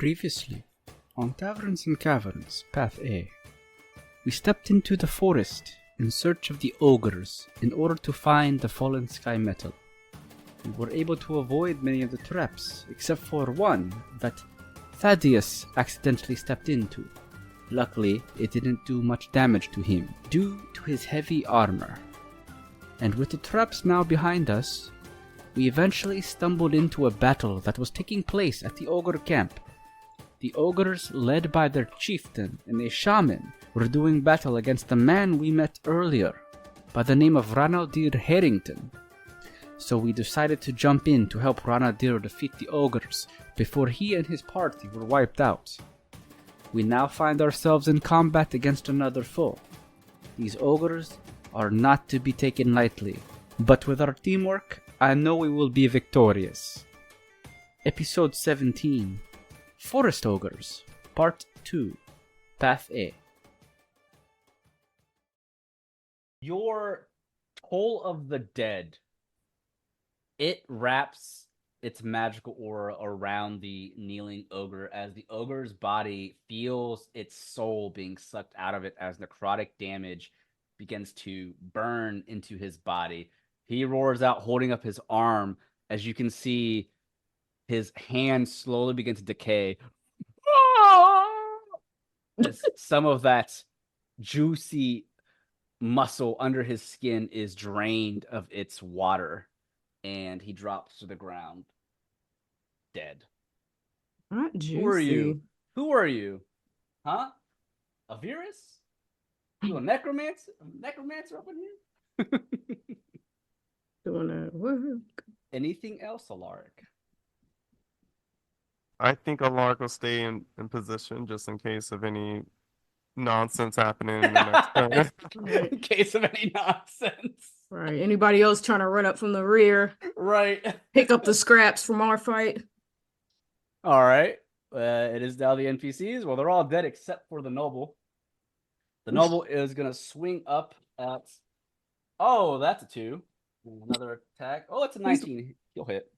Previously, on Taverns and Caverns, Path A, we stepped into the forest in search of the Ogres in order to find the fallen sky metal. We were able to avoid many of the traps, except for one that Thaddeus accidentally stepped into. Luckily, it didn't do much damage to him, due to his heavy armor. And with the traps now behind us, we eventually stumbled into a battle that was taking place at the Ogre camp. The Ogres, led by their chieftain and a shaman, were doing battle against the man we met earlier, by the name of Raneldir Herrington. So we decided to jump in to help Raneldir defeat the Ogres before he and his party were wiped out. We now find ourselves in combat against another foe. These Ogres are not to be taken lightly, but with our teamwork, I know we will be victorious. Episode 17, Forest Ogres, Part 2, Path A. Your Toll of the Dead, it wraps its magical aura around the kneeling ogre as the ogre's body feels its soul being sucked out of it as necrotic damage begins to burn into his body. He roars out, holding up his arm, as you can see his hand slowly begin to decay. As some of that juicy muscle under his skin is drained of its water, and he drops to the ground, dead. Not juicy. Who are you? Who are you? Huh? A virus? You a necromancer? Necromancer up in here? Doing that work. Anything else, Alaric? I think Alaric will stay in position just in case of any nonsense happening in the next turn. In case of any nonsense. Right. Anybody else trying to run up from the rear? Right. Pick up the scraps from our fight? All right. It is now the NPCs. Well, they're all dead except for the noble. The noble is going to swing up at... Oh, that's a 2. Another attack. Oh, it's a 19. He'll hit.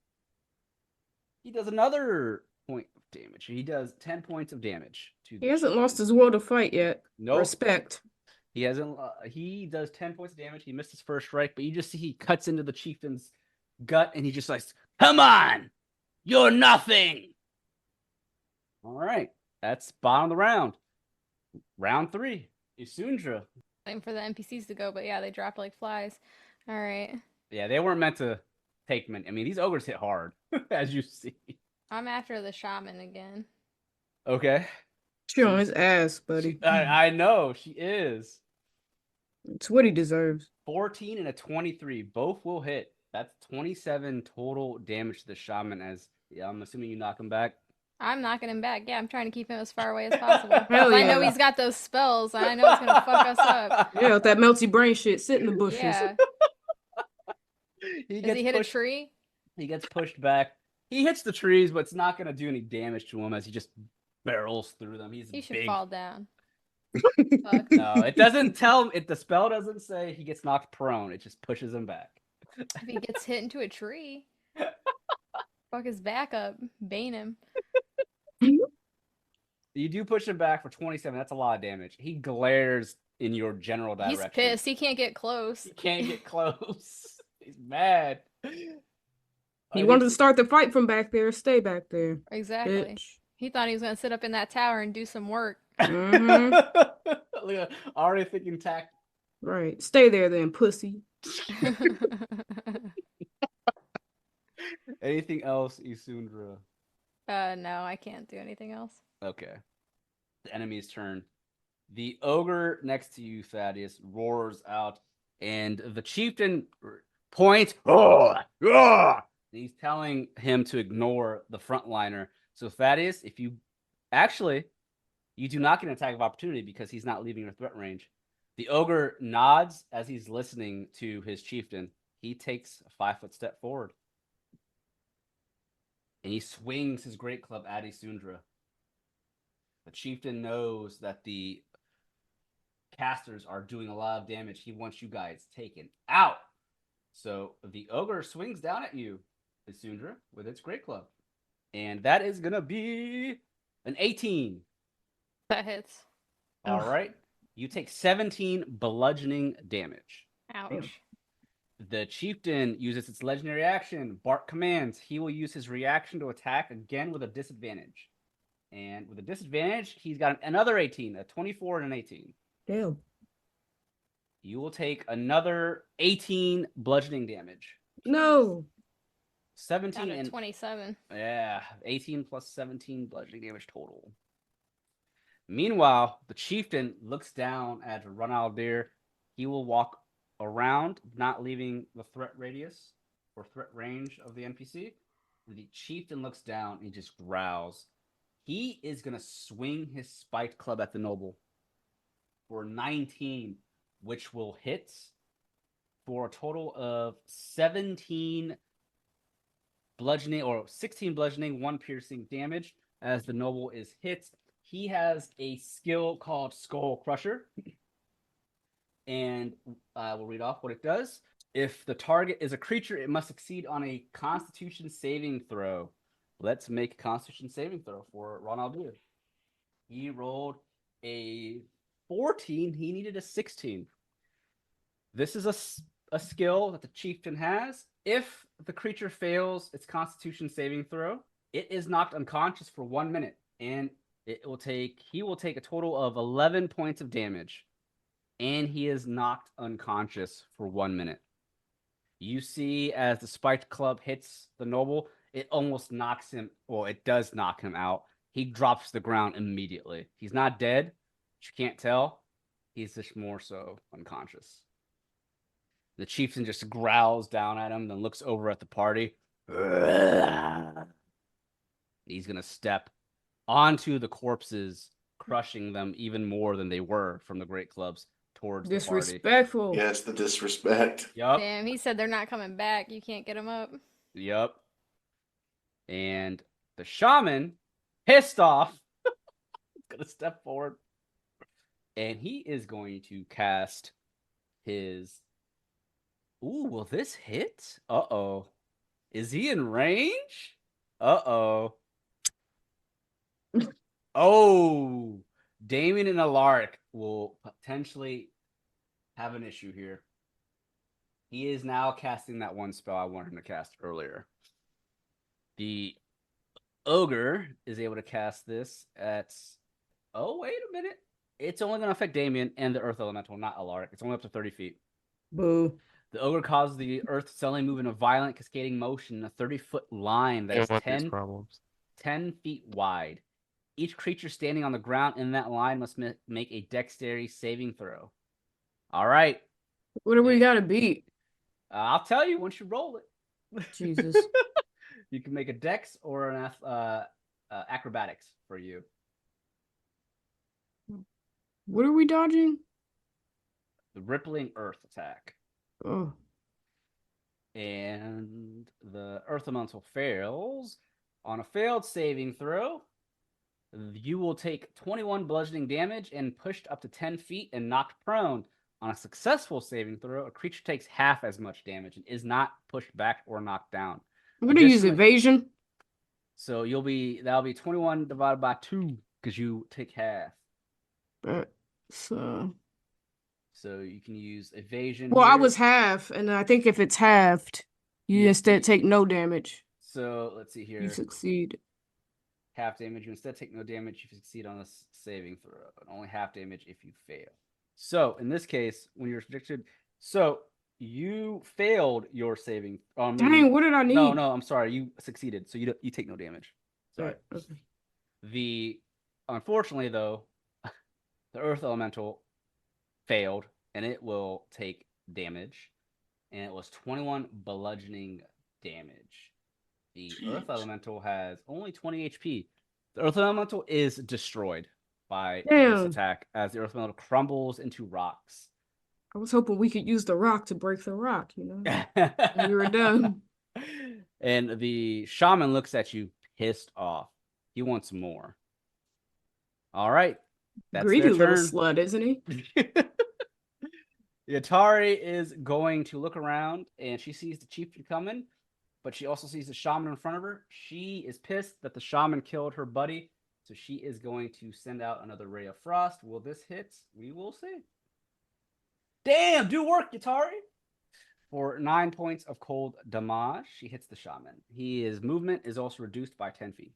He does another point of damage. He does 10 points of damage. He hasn't lost his will to fight yet. No. Respect. He hasn't. He does 10 points of damage. He missed his first strike, but you just see he cuts into the chieftain's gut, and he just like, "Come on, you're nothing." All right, that's bottom of the round. Round 3, Isundra. Waiting for the NPCs to go, but yeah, they dropped like flies. All right. Yeah, they weren't meant to take men. I mean, these ogres hit hard, as you see. I'm after the shaman again. Okay. She on his ass, buddy. I know she is. It's what he deserves. 14 and a 23, both will hit. That's 27 total damage to the shaman. As I'm assuming you knock him back. I'm knocking him back. Yeah, I'm trying to keep him as far away as possible. Hell yeah. I know he's got those spells, and I know it's gonna fuck us up. Yeah, with that melty brain shit, sit in the bushes. Yeah. Does he hit a tree? He gets pushed back. He hits the trees, but it's not going to do any damage to him as he just barrels through them. He should big. fall down. Fuck. No, it doesn't tell him. The spell doesn't say he gets knocked prone. It just pushes him back. If he gets hit into a tree, fuck his back up, bane him. You do push him back for 27. That's a lot of damage. He glares in your general direction. He's pissed. He can't get close. He can't get close. He's mad. He wanted to start the fight from back there. Stay back there. Exactly. Bitch. He thought he was going to sit up in that tower and do some work. Mm-hmm. Look at already thinking tact. Right. Stay there then, pussy. Anything else, Isundra? No, I can't do anything else. Okay. The enemy's turn. The ogre next to you, Thaddeus, roars out, and the chieftain points. Oh, oh! He's telling him to ignore the frontliner. So Thaddeus, if you you do not get an attack of opportunity because he's not leaving your threat range. The ogre nods as he's listening to his chieftain. He takes a 5-foot step forward. And he swings his great club at Isundra. The chieftain knows that the casters are doing a lot of damage. He wants you guys taken out. So the ogre swings down at you, Isundra, with its great club. And that is going to be An 18. That hits. All Ugh. right. You take 17 bludgeoning damage. Ouch. The chieftain uses its legendary action, Bark Commands. He will use his reaction to attack again with a disadvantage. And with a disadvantage, he's got another 18, a 24 and an 18. Damn. You will take another 18 bludgeoning damage. No. 17 Down to and 27. yeah, 18 plus 17 bludgeoning damage total. Meanwhile, the chieftain looks down at Raneldir. He will walk around, not leaving the threat radius or threat range of the NPC. The chieftain looks down and he just growls. He is going to swing his spiked club at the noble for 19, which will hit for a total of 17 bludgeoning or 16 bludgeoning, 1 piercing damage as the noble is hit. He has a skill called Skull Crusher. And I will read off what it does. If the target is a creature, it must succeed on a Constitution saving throw. Let's make a Constitution saving throw for Raneldir. He rolled a 14. He needed a 16. This is a skill that the chieftain has. If the creature fails its Constitution saving throw, it is knocked unconscious for 1 minute, and he will take a total of 11 points of damage, and he is knocked unconscious for 1 minute. You see, as the spiked club hits the noble, it almost knocks him. Well, it does knock him out. He drops to the ground immediately. He's not dead, but you can't tell. He's just more so unconscious. The chieftain just growls down at him, then looks over at the party. He's going to step onto the corpses, crushing them even more than they were from the great clubs towards the party. Disrespectful. Yes, the disrespect. Yup. Damn, he said they're not coming back. You can't get them up. Yup. And the shaman, pissed off, is going to step forward. And he is going to cast his... Ooh, will this hit? Uh-oh. Is he in range? Uh-oh. Oh, Damien and Alaric will potentially have an issue here. He is now casting that one spell I wanted him to cast earlier. The ogre is able to cast this at... Oh, wait a minute. It's only going to affect Damien and the earth elemental, not Alaric. It's only up to 30 feet. Boo. The ogre causes the earth to suddenly move in a violent cascading motion in a 30-foot line that is 10 feet wide. Each creature standing on the ground in that line must make a dexterity saving throw. All right. What do we got to beat? I'll tell you once you roll it. Jesus. You can make a dex or an acrobatics for you. What are we dodging? The rippling earth attack. Oh. And the earth elemental fails. On a failed saving throw, you will take 21 bludgeoning damage and pushed up to 10 feet and knocked prone. On a successful saving throw, a creature takes half as much damage and is not pushed back or knocked down. I'm going to use evasion. So that'll be 21 divided by 2 because you take half. So you can use evasion. Well, here. I was half, and I think if it's halved, you instead take no damage. So let's see here. You succeed. Half damage. You instead take no damage if you succeed on a saving throw, and only half damage if you fail. So in this case, when you're restricted, so you failed your saving. Dang, what did I need? No, I'm sorry. You succeeded, so you take no damage. Sorry. Okay. Unfortunately though, the earth elemental failed, and it will take damage, and it was 21 bludgeoning damage. The earth elemental has only 20 HP. The earth elemental is destroyed by this attack as the earth elemental crumbles into rocks. I was hoping we could use the rock to break the rock, you know? We were done. And the shaman looks at you pissed off. He wants more. All right. That's Greedy their little turn. slut, isn't he? Yatari is going to look around, and she sees the chieftain coming, but she also sees the shaman in front of her. She is pissed that the shaman killed her buddy, So she is going to send out another ray of frost. Will this hit? We will see. Damn, do work, Yatari. For 9 points of cold damage, she hits the shaman. His movement is also reduced by 10 feet.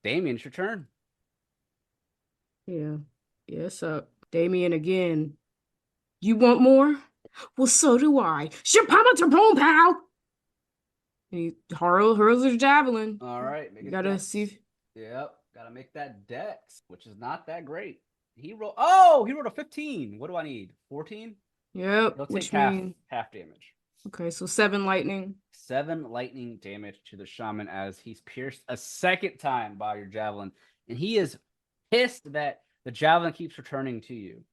Damien, it's your turn. Yeah. Yes, Damien again. You want more? Well, so do I. Shapama Tapone, pal! And he hurls his javelin. All right. Make You a gotta dex. see. Yep. Gotta make that dex, which is not that great. He rolled a 15. What do I need? 14? Yep, He'll which take half means... damage. Okay, so 7 lightning. 7 lightning damage to the shaman as he's pierced a second time by your javelin. And he is pissed that the javelin keeps returning to you.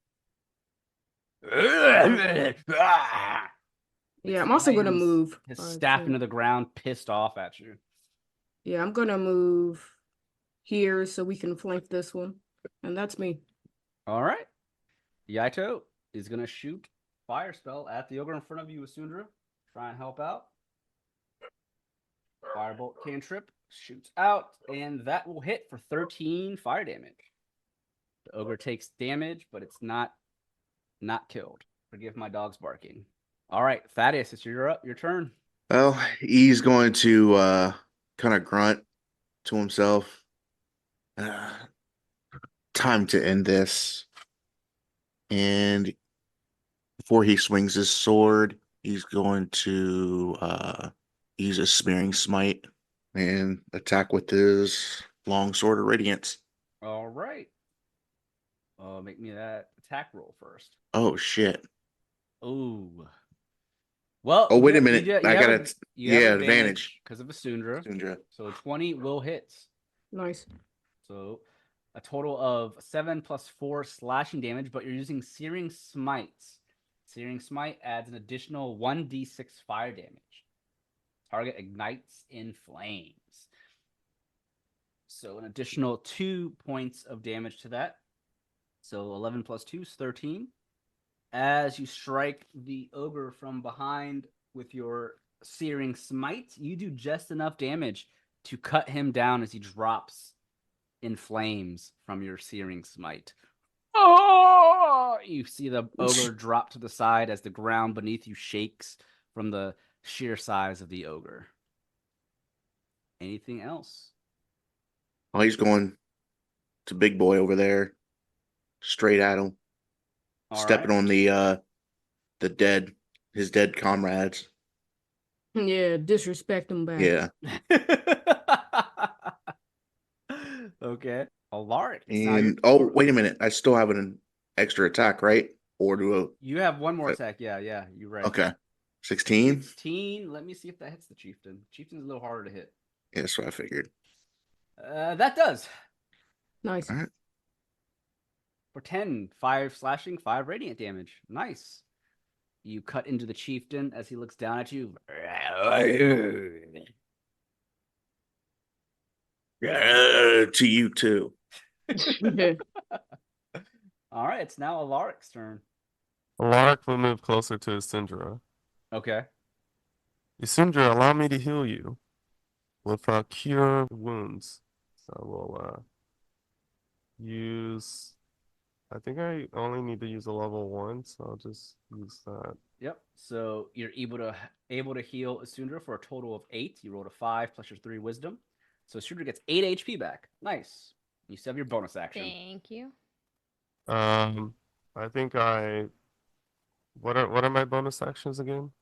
Yeah, I'm also gonna move. His 5, staff 10. into the ground, pissed off at you. Yeah, I'm gonna move here so we can flank this one. And that's me. All right. Yaito is going to shoot fire spell at the ogre in front of you, Isundra. Try and help out. Firebolt cantrip shoots out, and that will hit for 13 fire damage. The ogre takes damage, but it's not killed. Forgive my dog's barking. All right, Thaddeus, it's your turn. Well, he's going to kind of grunt to himself. Time to end this. And before he swings his sword, he's going to use a smearing smite and attack with his long sword of radiance. All right. Make me that attack roll first. Oh shit. Ooh. Well, Oh, wait a minute. I got it. Yeah, advantage. Because of Isundra. Isundra. So 20 will hit. Nice. So a total of 7 plus 4 slashing damage, but you're using Searing Smite. Searing Smite adds an additional 1d6 fire damage. Target ignites in flames. So an additional 2 points of damage to that. So 11 plus 2 is 13. As you strike the ogre from behind with your Searing Smite, you do just enough damage to cut him down as he drops in flames from your Searing Smite. Oh! You see the ogre drop to the side as the ground beneath you shakes from the sheer size of the ogre. Anything else? Oh, he's going to big boy over there. Straight at him. Stepping on the his dead comrades. Yeah, disrespect him back. Yeah. Okay. Alaric. And wait a minute. I still have an extra attack, right? Or do you have one more attack? Yeah, you're right. Okay. 16? 16. Let me see if that hits the chieftain. Chieftain's a little harder to hit. Yeah, that's what I figured. That does. Nice. All right. For 10, 5 slashing, 5 radiant damage. Nice. You cut into the chieftain as he looks down at you. To you too. All right, it's now Alaric's turn. Alaric will move closer to Isundra. Okay. Isundra, allow me to heal you with cure wounds. So we'll use. I think I only need to use a level 1, so I'll just use that. Yep. So you're able to heal Isundra for a total of 8. You rolled a 5 plus your 3 wisdom. So Isundra gets 8 HP back. Nice. You still have your bonus action. Thank you. I think what are my bonus actions again?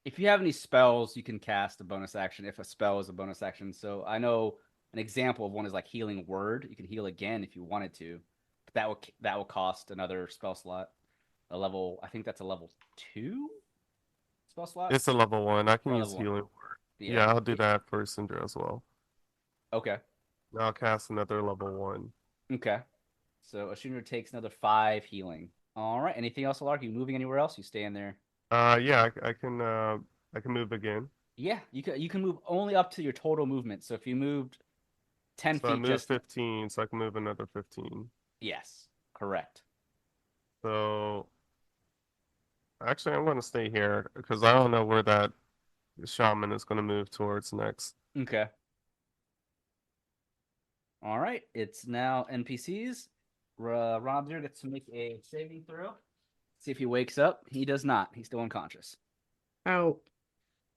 If you have any spells, you can cast a bonus action if a spell is a bonus action. So I know an example of one is like Healing Word. You can heal again if you wanted to. But that will cost another spell slot. I think that's a level 2 spell slot. It's a level 1. I can Or use level 1. Healing Word. Yeah, I'll do that for Isundra as well. Okay. Now I'll cast another level 1. Okay. So Isundra takes another 5 healing. All right. Anything else, Alaric? You moving anywhere else? You stay in there? Yeah, I can move again. Yeah, you can move only up to your total movement. So if you moved 10 So feet, I moved 15, so I can move another 15. Yes, correct. So actually, I'm going to stay here because I don't know where that shaman is going to move towards next. Okay. All right, it's now NPCs. Raneldir gets to make a saving throw. See if he wakes up. He does not. He's still unconscious. Out.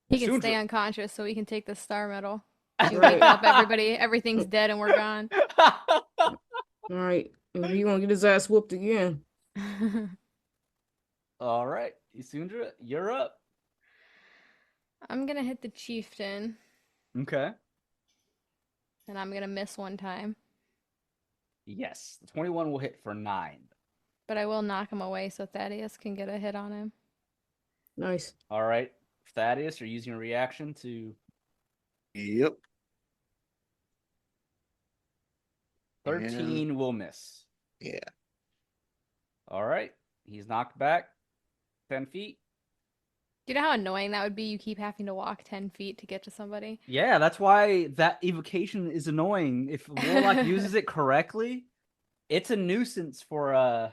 He can stay Isundra. unconscious so we can take the star medal. You Right. wake up, everything's dead, and we're gone. All right. He gonna get his ass whooped again. All right, Isundra, you're up. I'm gonna hit the chieftain, Okay. and I'm gonna miss one time, Yes, the 21 will hit for 9. but I will knock him away so Thaddeus can get a hit on him. Nice. All right, Thaddeus, you're using a reaction to Yep. 13 will miss. Yeah. All right, he's knocked back 10 feet. Do you know how annoying that would be? You keep having to walk 10 feet to get to somebody. Yeah, that's why that evocation is annoying. If Warlock uses it correctly, it's a nuisance for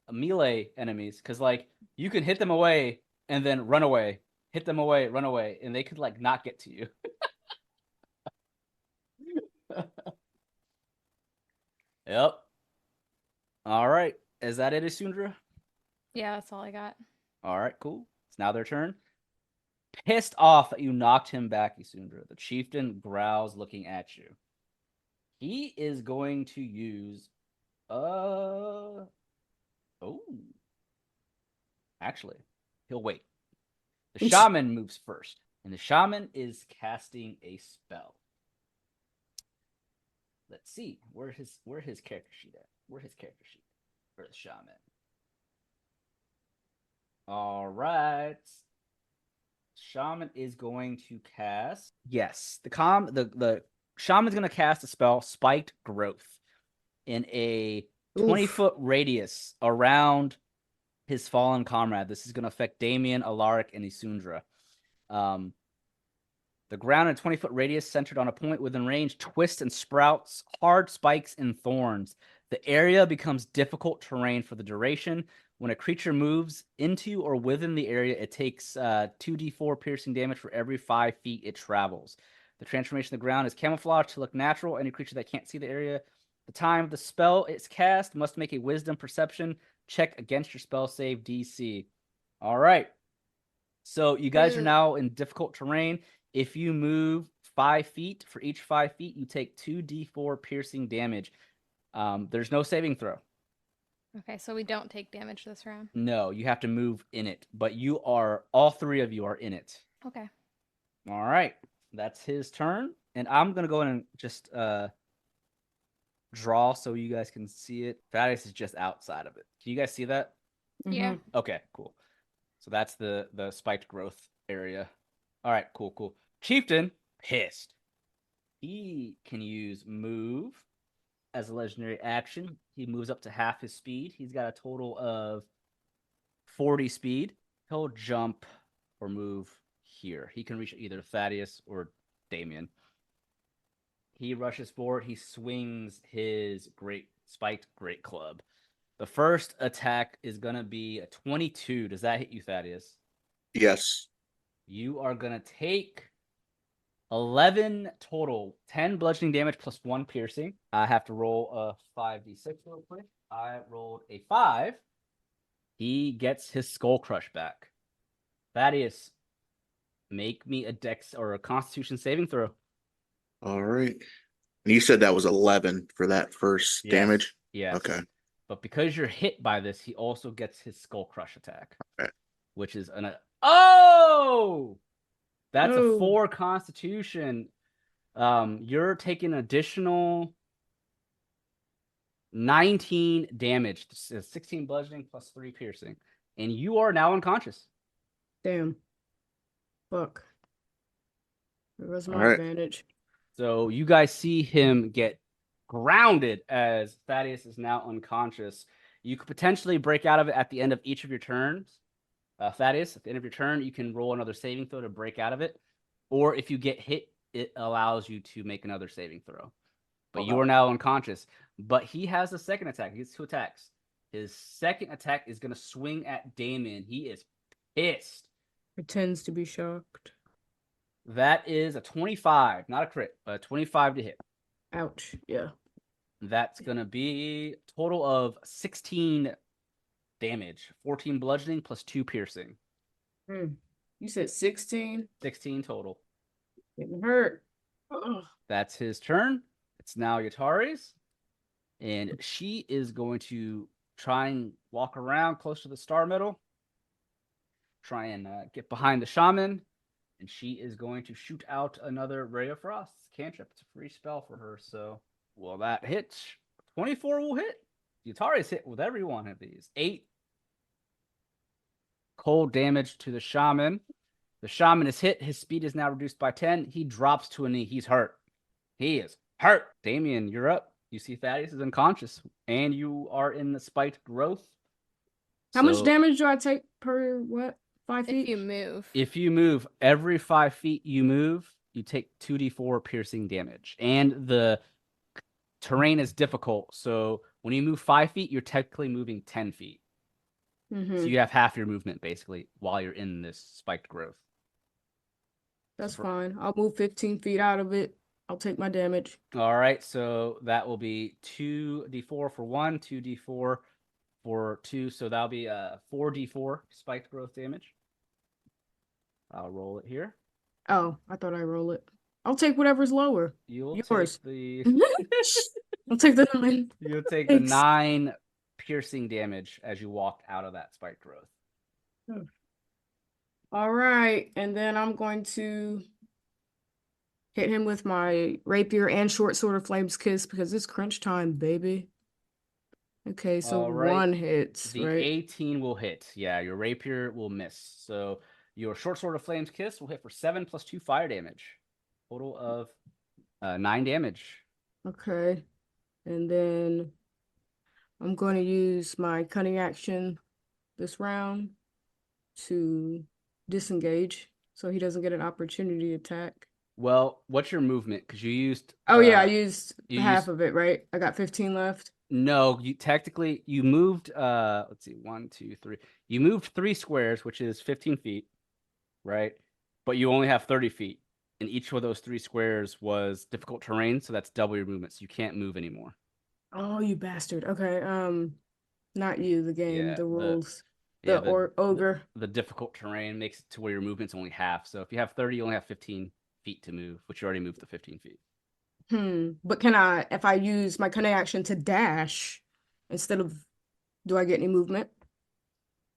melee enemies, because like you can hit them away and then run away, hit them away, run away, and they could like not get to you. Yep. All right. Is that it, Isundra? Yeah, that's all I got. All right, cool. It's now their turn. Pissed off that you knocked him back, Isundra. The chieftain growls looking at you. He is going to use actually, he'll wait. The shaman moves first, and the shaman is casting a spell. Let's see where his character sheet at. Where his character sheet for the shaman. All right. Shaman is going to cast. Yes, the shaman's going to cast a spell, Spiked Growth, in a 20-foot radius around his fallen comrade. This is going to affect Damien, Alaric, and Isundra. The ground in a 20-foot radius centered on a point within range twists and sprouts hard spikes and thorns. The area becomes difficult terrain for the duration. When a creature moves into or within the area, it takes 2d4 piercing damage for every 5 feet it travels. The transformation of the ground is camouflaged to look natural. Any creature that can't see the area at the time of the spell it's cast must make a wisdom perception check against your spell save DC. All right. So you guys are now in difficult terrain. If you move 5 feet, for each 5 feet, you take 2d4 piercing damage. There's no saving throw. Okay, so we don't take damage this round. No, you have to move in it, but all 3 of you are in it. Okay. All right, that's his turn, and I'm gonna go in and just draw so you guys can see it. Thaddeus is just outside of it. Can you guys see that? Yeah. Okay, cool. So that's the spiked growth area. All right, cool. Chieftain, pissed. He can use move as a legendary action. He moves up to half his speed. He's got a total of 40 speed. He'll jump or move here. He can reach either Thaddeus or Damien. He rushes forward. He swings his spiked great club. The first attack is going to be a 22. Does that hit you, Thaddeus? Yes. You are going to take 11 total, 10 bludgeoning damage plus 1 piercing. I have to roll a 5d6 real quick. I rolled a 5. He gets his skull crush back. Thaddeus, make me a dex or a constitution saving throw. All right. And you said that was 11 for that first damage? Yes. Okay. But because you're hit by this, he also gets his skull crush attack. Okay. Which is that's Oh. a 4 constitution. You're taking additional 19 damage, 16 bludgeoning plus 3 piercing, and you are now unconscious. Damn. Fuck. There was my All right. advantage. So you guys see him get grounded as Thaddeus is now unconscious. You could potentially break out of it at the end of each of your turns. Thaddeus, at the end of your turn, you can roll another saving throw to break out of it. Or if you get hit, it allows you to make another saving throw. But you are now unconscious. But he has a second attack. He gets 2 attacks. His second attack is going to swing at Damien. He is pissed. Pretends to be shocked. That is a 25. Not a crit, but a 25 to hit. Ouch. Yeah. That's gonna be a total of 16 damage, 14 bludgeoning plus 2 piercing, You said 16? 16 total. Getting hurt. Ugh. That's his turn. It's now Yatari's, and she is going to try and walk around close to the star middle, try and get behind the shaman, and she is going to shoot out another Ray of Frost cantrip. It's a free spell for her, so will that hit? 24 will hit. Yatari's hit with every one of these. 8 cold damage to the shaman. The shaman is hit. His speed is now reduced by 10. He drops to a knee. He's hurt. He is hurt. Damien, you're up. You see Thaddeus is unconscious, and you are in the spiked growth. How much damage do I take per what? 5 feet? If you move. If you move every 5 feet you move, you take 2d4 piercing damage. And the terrain is difficult, so when you move 5 feet, you're technically moving 10 feet. So you have half your movement, basically, while you're in this spiked growth. That's fine. I'll move 15 feet out of it. I'll take my damage. All right, so that will be 2d4 for 1, 2d4 for 2, so that'll be 4d4 spiked growth damage. I'll roll it here. Oh, I thought I roll it. I'll take whatever's lower. You'll Yours. take I'll take the 9. You'll take Thanks. the 9 piercing damage as you walk out of that spiked growth. All right, and then I'm going to hit him with my rapier and short sword of flames kiss because it's crunch time, baby. Okay, so All right. 1 hits, The right? 18 will hit. Yeah, your rapier will miss. So your short sword of flames kiss will hit for 7 plus 2 fire damage. Total of 9 damage. Okay, and then I'm going to use my cunning action this round to disengage so he doesn't get an opportunity attack. Well, what's your movement? Because you used. Oh, yeah, I used you half used- of it, right? I got 15 left. No, you technically you moved. Let's see, 1, 2, 3. You moved 3 squares, which is 15 feet, right? But you only have 30 feet, and each of those 3 squares was difficult terrain, so that's double your movement. So you can't move anymore. Oh, you bastard. Okay, not you, the game, Yeah, the rules. yeah, The ogre. The difficult terrain makes it to where your movement's only half. So if you have 30, you only have 15 feet to move, which you already moved the 15 feet. But can I, if I use my cunning action to dash instead of, do I get any movement?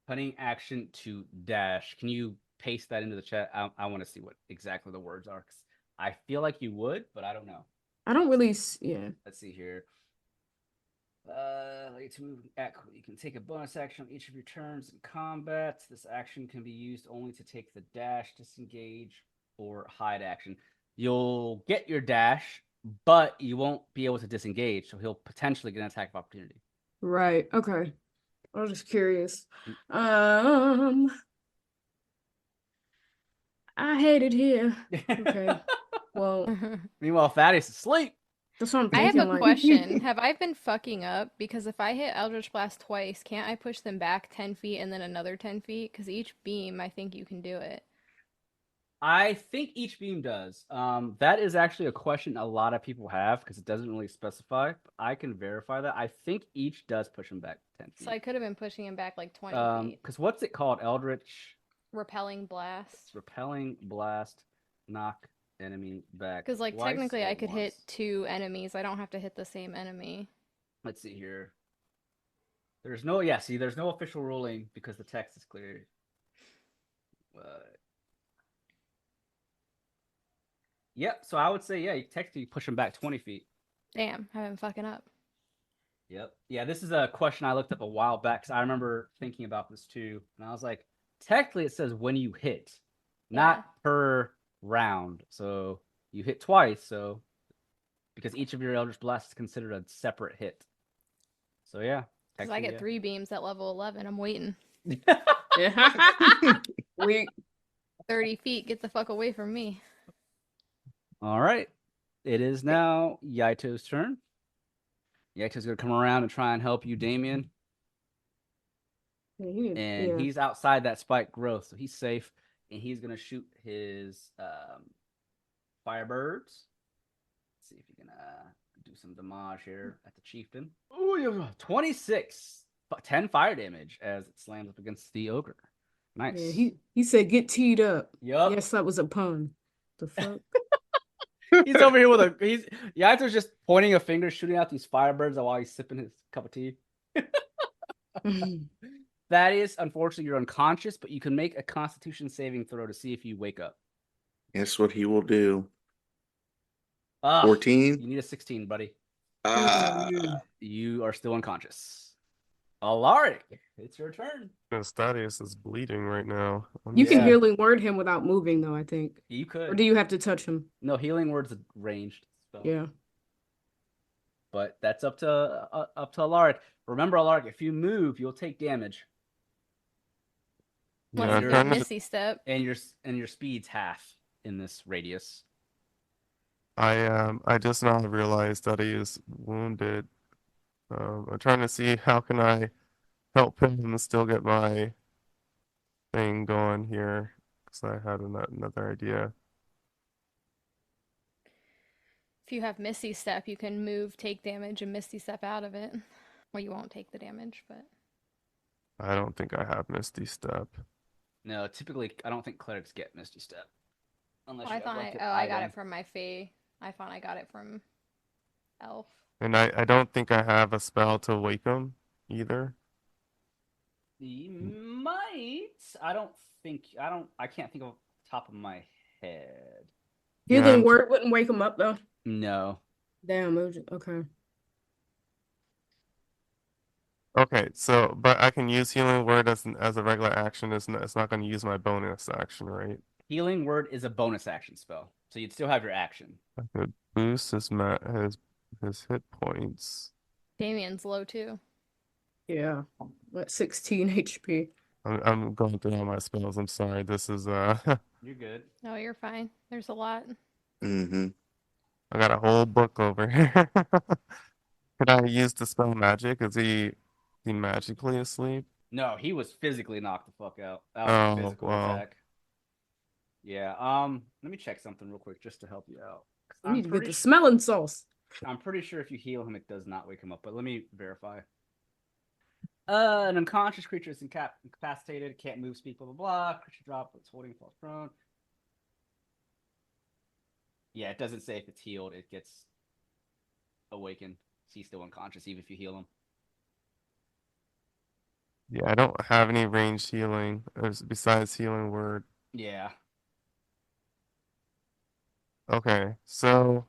Cunning action to dash. Can you paste that into the chat? I want to see what exactly the words are. 'Cause I feel like you would, but I don't know. I don't really, yeah. Let's see here. Like to move you can take a bonus action on each of your turns in combat. This action can be used only to take the dash, disengage, or hide action. You'll get your dash, but you won't be able to disengage, so he'll potentially get an attack of opportunity. Right, okay. I was just curious. I hate it here. Okay. Well, Meanwhile, Thaddeus is asleep. that's what I'm I have thinking. a like- question. Have I been fucking up? Because if I hit Eldritch Blast twice, can't I push them back 10 feet and then another 10 feet? Because each beam, I think you can do it. I think each beam does. That is actually a question a lot of people have because it doesn't really specify. I can verify that. I think each does push them back 10 feet. So I could have been pushing him back like 20 feet. Because what's it called? Eldritch Repelling Blast. Repelling Blast, knock enemy back. Because like twice technically I or could hit once? 2 enemies. I don't have to hit the same enemy. Let's see here. There's no, yeah, see, there's no official ruling because the text is clear. Yep, so I would say, yeah, you technically push them back 20 feet. Damn, I've been fucking up. Yep. Yeah, this is a question I looked up a while back because I remember thinking about this too. And I was like, technically it says when you hit, not per round. So you hit twice, so because each of your Eldritch Blasts is considered a separate hit. So yeah. Because I get 3 beams at level 11. I'm waiting. We 30 feet, get the fuck away from me. All right. It is now Yaito's turn. Yaito's going to come around and try and help you, Damien. And he's outside that spike growth, so he's safe. And he's going to shoot his Firebirds. Let's see if he can do some damage here at the chieftain. Ooh, 26. 10 fire damage as it slams up against the ogre. Nice. Yeah, he said get teed up. Yup. Yes, that was a pun. The fuck? He's over here with Yaito's just pointing a finger, shooting out these firebirds while he's sipping his cup of tea. Thaddeus, unfortunately, you're unconscious, but you can make a Constitution saving throw to see if you wake up. Guess what he will do. You 14. need a 16, buddy. Yeah. You are still unconscious. Alaric, it's your turn. Thaddeus is bleeding right now. You can Yeah. healing word him without moving, though, I think. You Or could. do you have to touch him? No, healing word's a ranged spell. Yeah. But that's up to Alaric. Remember, Alaric, if you move, you'll take damage, Yeah, Unless I'm you you're- get trying to- Misty Step. and your speed's half in this radius. I just now realized that he is wounded. I'm trying to see how can I help him and still get my thing going here because I had another idea. If you have Misty Step, you can move, take damage, and Misty Step out of it. Well, you won't take the damage, but I don't think I have Misty Step. No, typically, I don't think clerics get Misty Step. Unless I you have, thought like, an I got item. it from my Fae. I thought I got it from Elf. And I don't think I have a spell to wake him either. You might. I can't think of the top of my head. Yeah, Healing I'm- word wouldn't wake him up, though. No. Damn, okay. Okay, so but I can use healing word as a regular action. It's not going to use my bonus action, right? Healing word is a bonus action spell, so you'd still have your action. I could boost his hit points. Damien's low too. Yeah. What, 16 HP? I'm going through all my spells. I'm sorry. This is You're good. No, you're fine. There's a lot. Mm-hmm. I got a whole book over here. Could I use the spell magic? Is he magically asleep? No, he was physically knocked the fuck out. That was Oh, a physical wow. attack. Yeah. Let me check something real quick just to help you out. 'Cause You need to get the smelling sauce. I'm pretty sure if you heal him, it does not wake him up. But let me verify. An unconscious creature is incapacitated, can't move, speak, blah blah blah. Creature drop, it's holding, falls prone. Yeah, it doesn't say if it's healed. It gets awakened. He's still unconscious, even if you heal him. Yeah, I don't have any ranged healing besides healing word. Yeah. Okay, so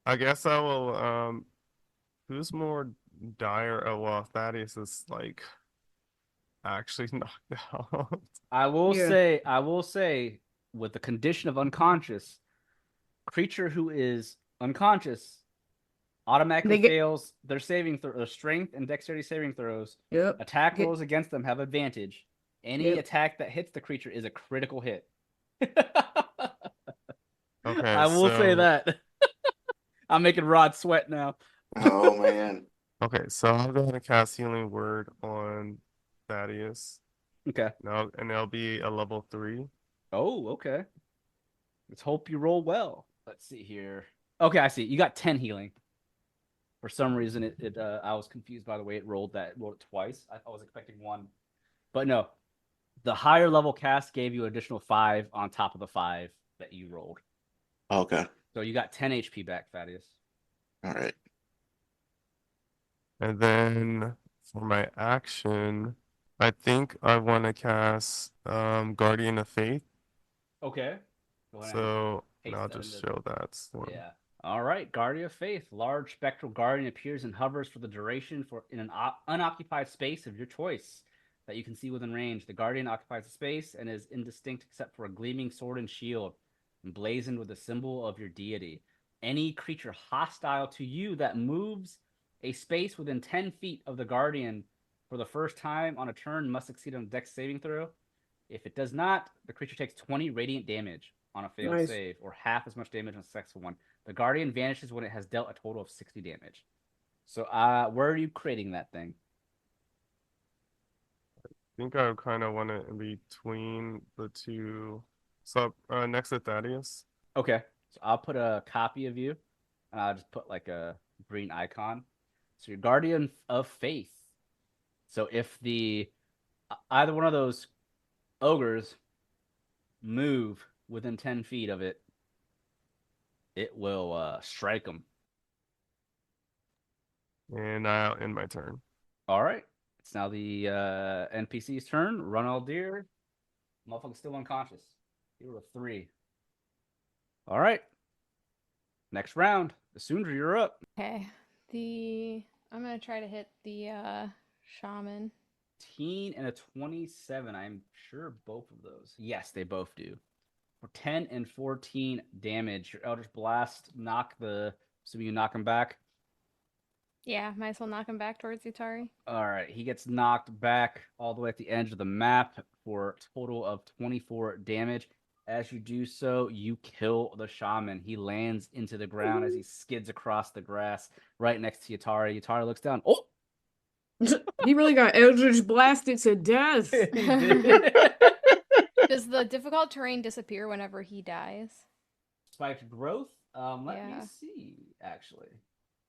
I guess I will who's more dire? Oh well, Thaddeus is like actually knocked out. I will Yeah. say, with the condition of unconscious, creature who is unconscious automatically They get- fails their their strength and dexterity saving throws. Yep. Attack Get- rolls against them have advantage. Any Yep. attack that hits the creature is a critical hit. Okay, I will say so- that. I'm making Rod sweat now. Oh man. Okay, so I'm going to cast healing word on Thaddeus. Okay. No, and it'll be a level 3. Oh, okay. Let's hope you roll well. Let's see here. Okay, I see. You got 10 healing. For some reason, I was confused by the way it rolled it twice. I was expecting 1. But no. The higher level cast gave you an additional 5 on top of the 5 that you rolled. Okay. So you got 10 HP back, Thaddeus. All right. And then for my action, I think I want to cast Guardian of Faith. Okay. Go ahead. So paste I'll that just into- show that one. Yeah. All right. Guardian of Faith. Large spectral guardian appears and hovers for the duration in an unoccupied space of your choice that you can see within range. The guardian occupies the space and is indistinct except for a gleaming sword and shield emblazoned with a symbol of your deity. Any creature hostile to you that moves a space within 10 feet of the guardian for the first time on a turn must succeed on a dex saving throw. If it does not, the creature takes 20 radiant damage on a failed Nice. save, or half as much damage on a successful one. The guardian vanishes when it has dealt a total of 60 damage. So, where are you creating that thing? I think I kind of want it in between the two. So next to Thaddeus. Okay, so I'll put a copy of you and I'll just put like a green icon. So your Guardian of Faith. So if either one of those ogres move within 10 feet of it, it will strike them. And I'll end my turn. All right. It's now the NPC's turn. Raneldir. Motherfucker's still unconscious. He rolled a 3. All right. Next round. Isundra, you're up. Okay. I'm gonna try to hit the shaman. 18 and a 27. I'm sure both of those. Yes, they both do. For 10 and 14 damage. Your Eldritch Blast so you knock him back. Yeah, might as well knock him back towards Utari. All right, he gets knocked back all the way at the edge of the map for a total of 24 damage. As you do so, you kill the shaman. He lands into the ground as he skids across the grass right next to Utari. Utari looks down. Oh! He really got Eldritch blasted to death. Does the difficult terrain disappear whenever he dies? Spiked growth? Let me Yeah. see, actually.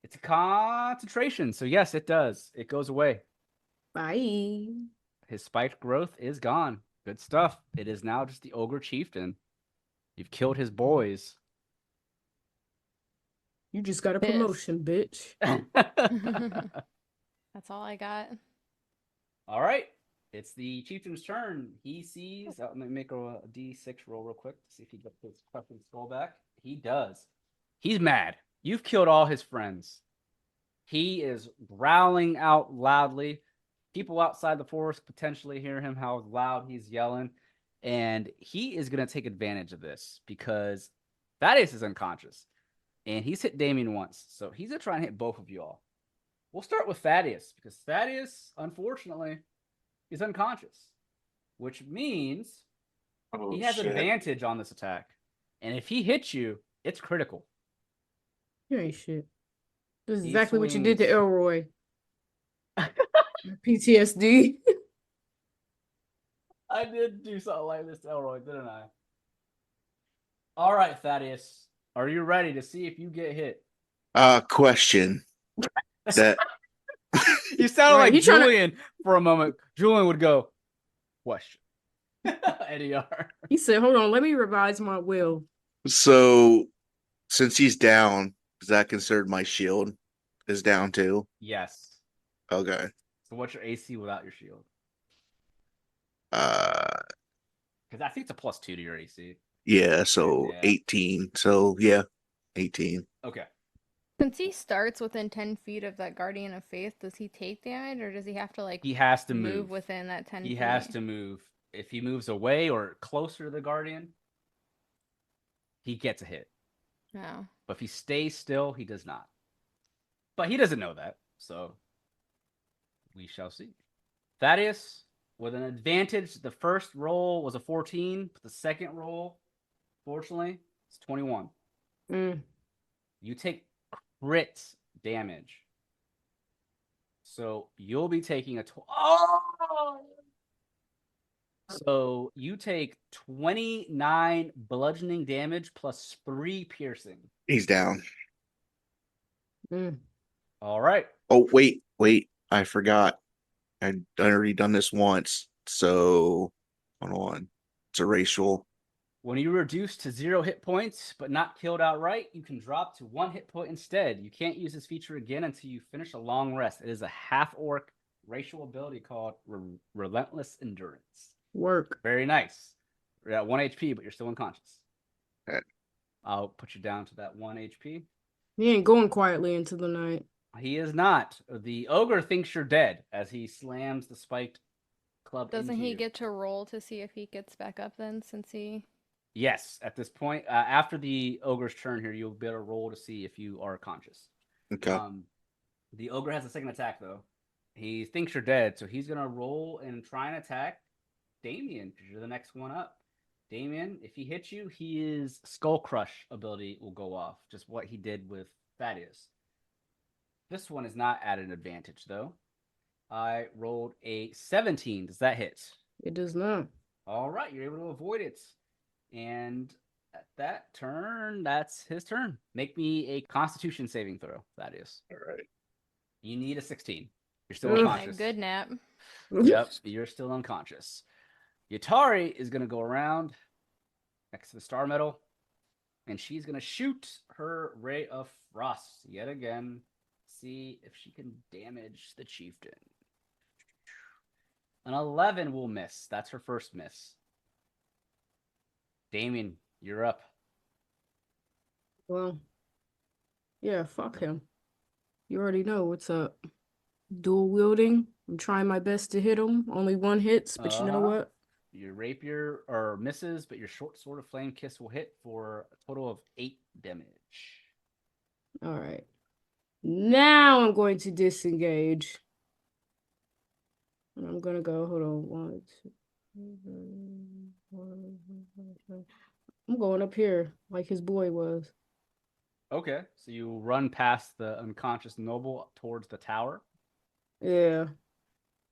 It's a concentration, so yes, it does. It goes away. Bye. His spiked growth is gone. Good stuff. It is now just the Ogre Chieftain. You've killed his boys. You just got a Pissed. promotion, bitch. That's all I got. All right. It's the Chieftain's turn. He sees... let me make a D6 roll real quick to see if he gets his fucking skull back. He does. He's mad. You've killed all his friends. He is growling out loudly. People outside the forest potentially hear him, how loud he's yelling. And he is going to take advantage of this because Thaddeus is unconscious. And he's hit Damien once. So he's going to try and hit both of you all. We'll start with Thaddeus because Thaddeus, unfortunately, is unconscious. Which means he has advantage on this attack. And if he hits you, it's critical. You ain't shit. This is He exactly what you did to swings. Elroy. PTSD. I did do something like this to Elroy, didn't I? All right, Thaddeus. Are you ready to see if you get hit? Question. That You sounded Right, like he tryna- Julian for a moment. Julian would go, question. NER. He said, hold on, let me revise my will. so since he's down, is that considered my shield is down too? Yes. Okay. So what's your AC without your shield? Uh Because I think it's a +2 to your AC. yeah, so Yeah. 18. So yeah, 18. Okay. Since he starts within 10 feet of that Guardian of Faith, does he take damage or does he have to He has to move move. within that 10 He feet? has to move. If he moves away or closer to the Guardian, he gets a hit. No. But if he stays still, he does not. But he doesn't know that, so we shall see. Thaddeus, with an advantage, the first roll was a 14, but the second roll, fortunately, it's 21. You take crit damage. So you'll be taking So you take 29 bludgeoning damage plus 3 piercing. He's down. All right. Oh, wait. I forgot. I'd already done this once. So hold on. It's a racial. When you reduce to 0 hit points, but not killed outright, you can drop to 1 hit point instead. You can't use this feature again until you finish a long rest. It is a half-orc racial ability called Relentless Endurance. Work. Very nice. You're at 1 HP, but you're still unconscious. Okay. I'll put you down to that 1 HP. He ain't going quietly into the night. He is not. The ogre thinks you're dead as he slams the spiked club Doesn't into he you. get to roll to see if he gets back up then, since he... Yes, at this point. After the ogre's turn here, you'll be able to roll to see if you are conscious. Okay. The ogre has a second attack, though. He thinks you're dead, so he's going to roll and try and attack Damien, because you're the next one up. Damien, if he hits you, his Skull Crush ability will go off, just what he did with Thaddeus. This one is not at an advantage, though. I rolled a 17. Does that hit? It does not. All right, you're able to avoid it. And At that turn, that's his turn. Make me a Constitution saving throw, Thaddeus. All right. You need a 16. You're still Ugh. My unconscious. good nap. Yep, you're still unconscious. Yatari is going to go around next to the star medal, and she's going to shoot her Ray of Frost yet again. See if she can damage the chieftain. An 11 will miss. That's her first miss. Damien, you're up. Well, yeah, fuck him. You already know what's up. Dual wielding. I'm trying my best to hit him. Only one hits, but you know what? Your rapier or misses, but your short sword of flame kiss will hit for a total of 8 damage. All right. Now I'm going to disengage. And I'm gonna go. Hold on. 1, 2. I'm going up here like his boy was. Okay, so you run past the unconscious noble towards the tower. Yeah.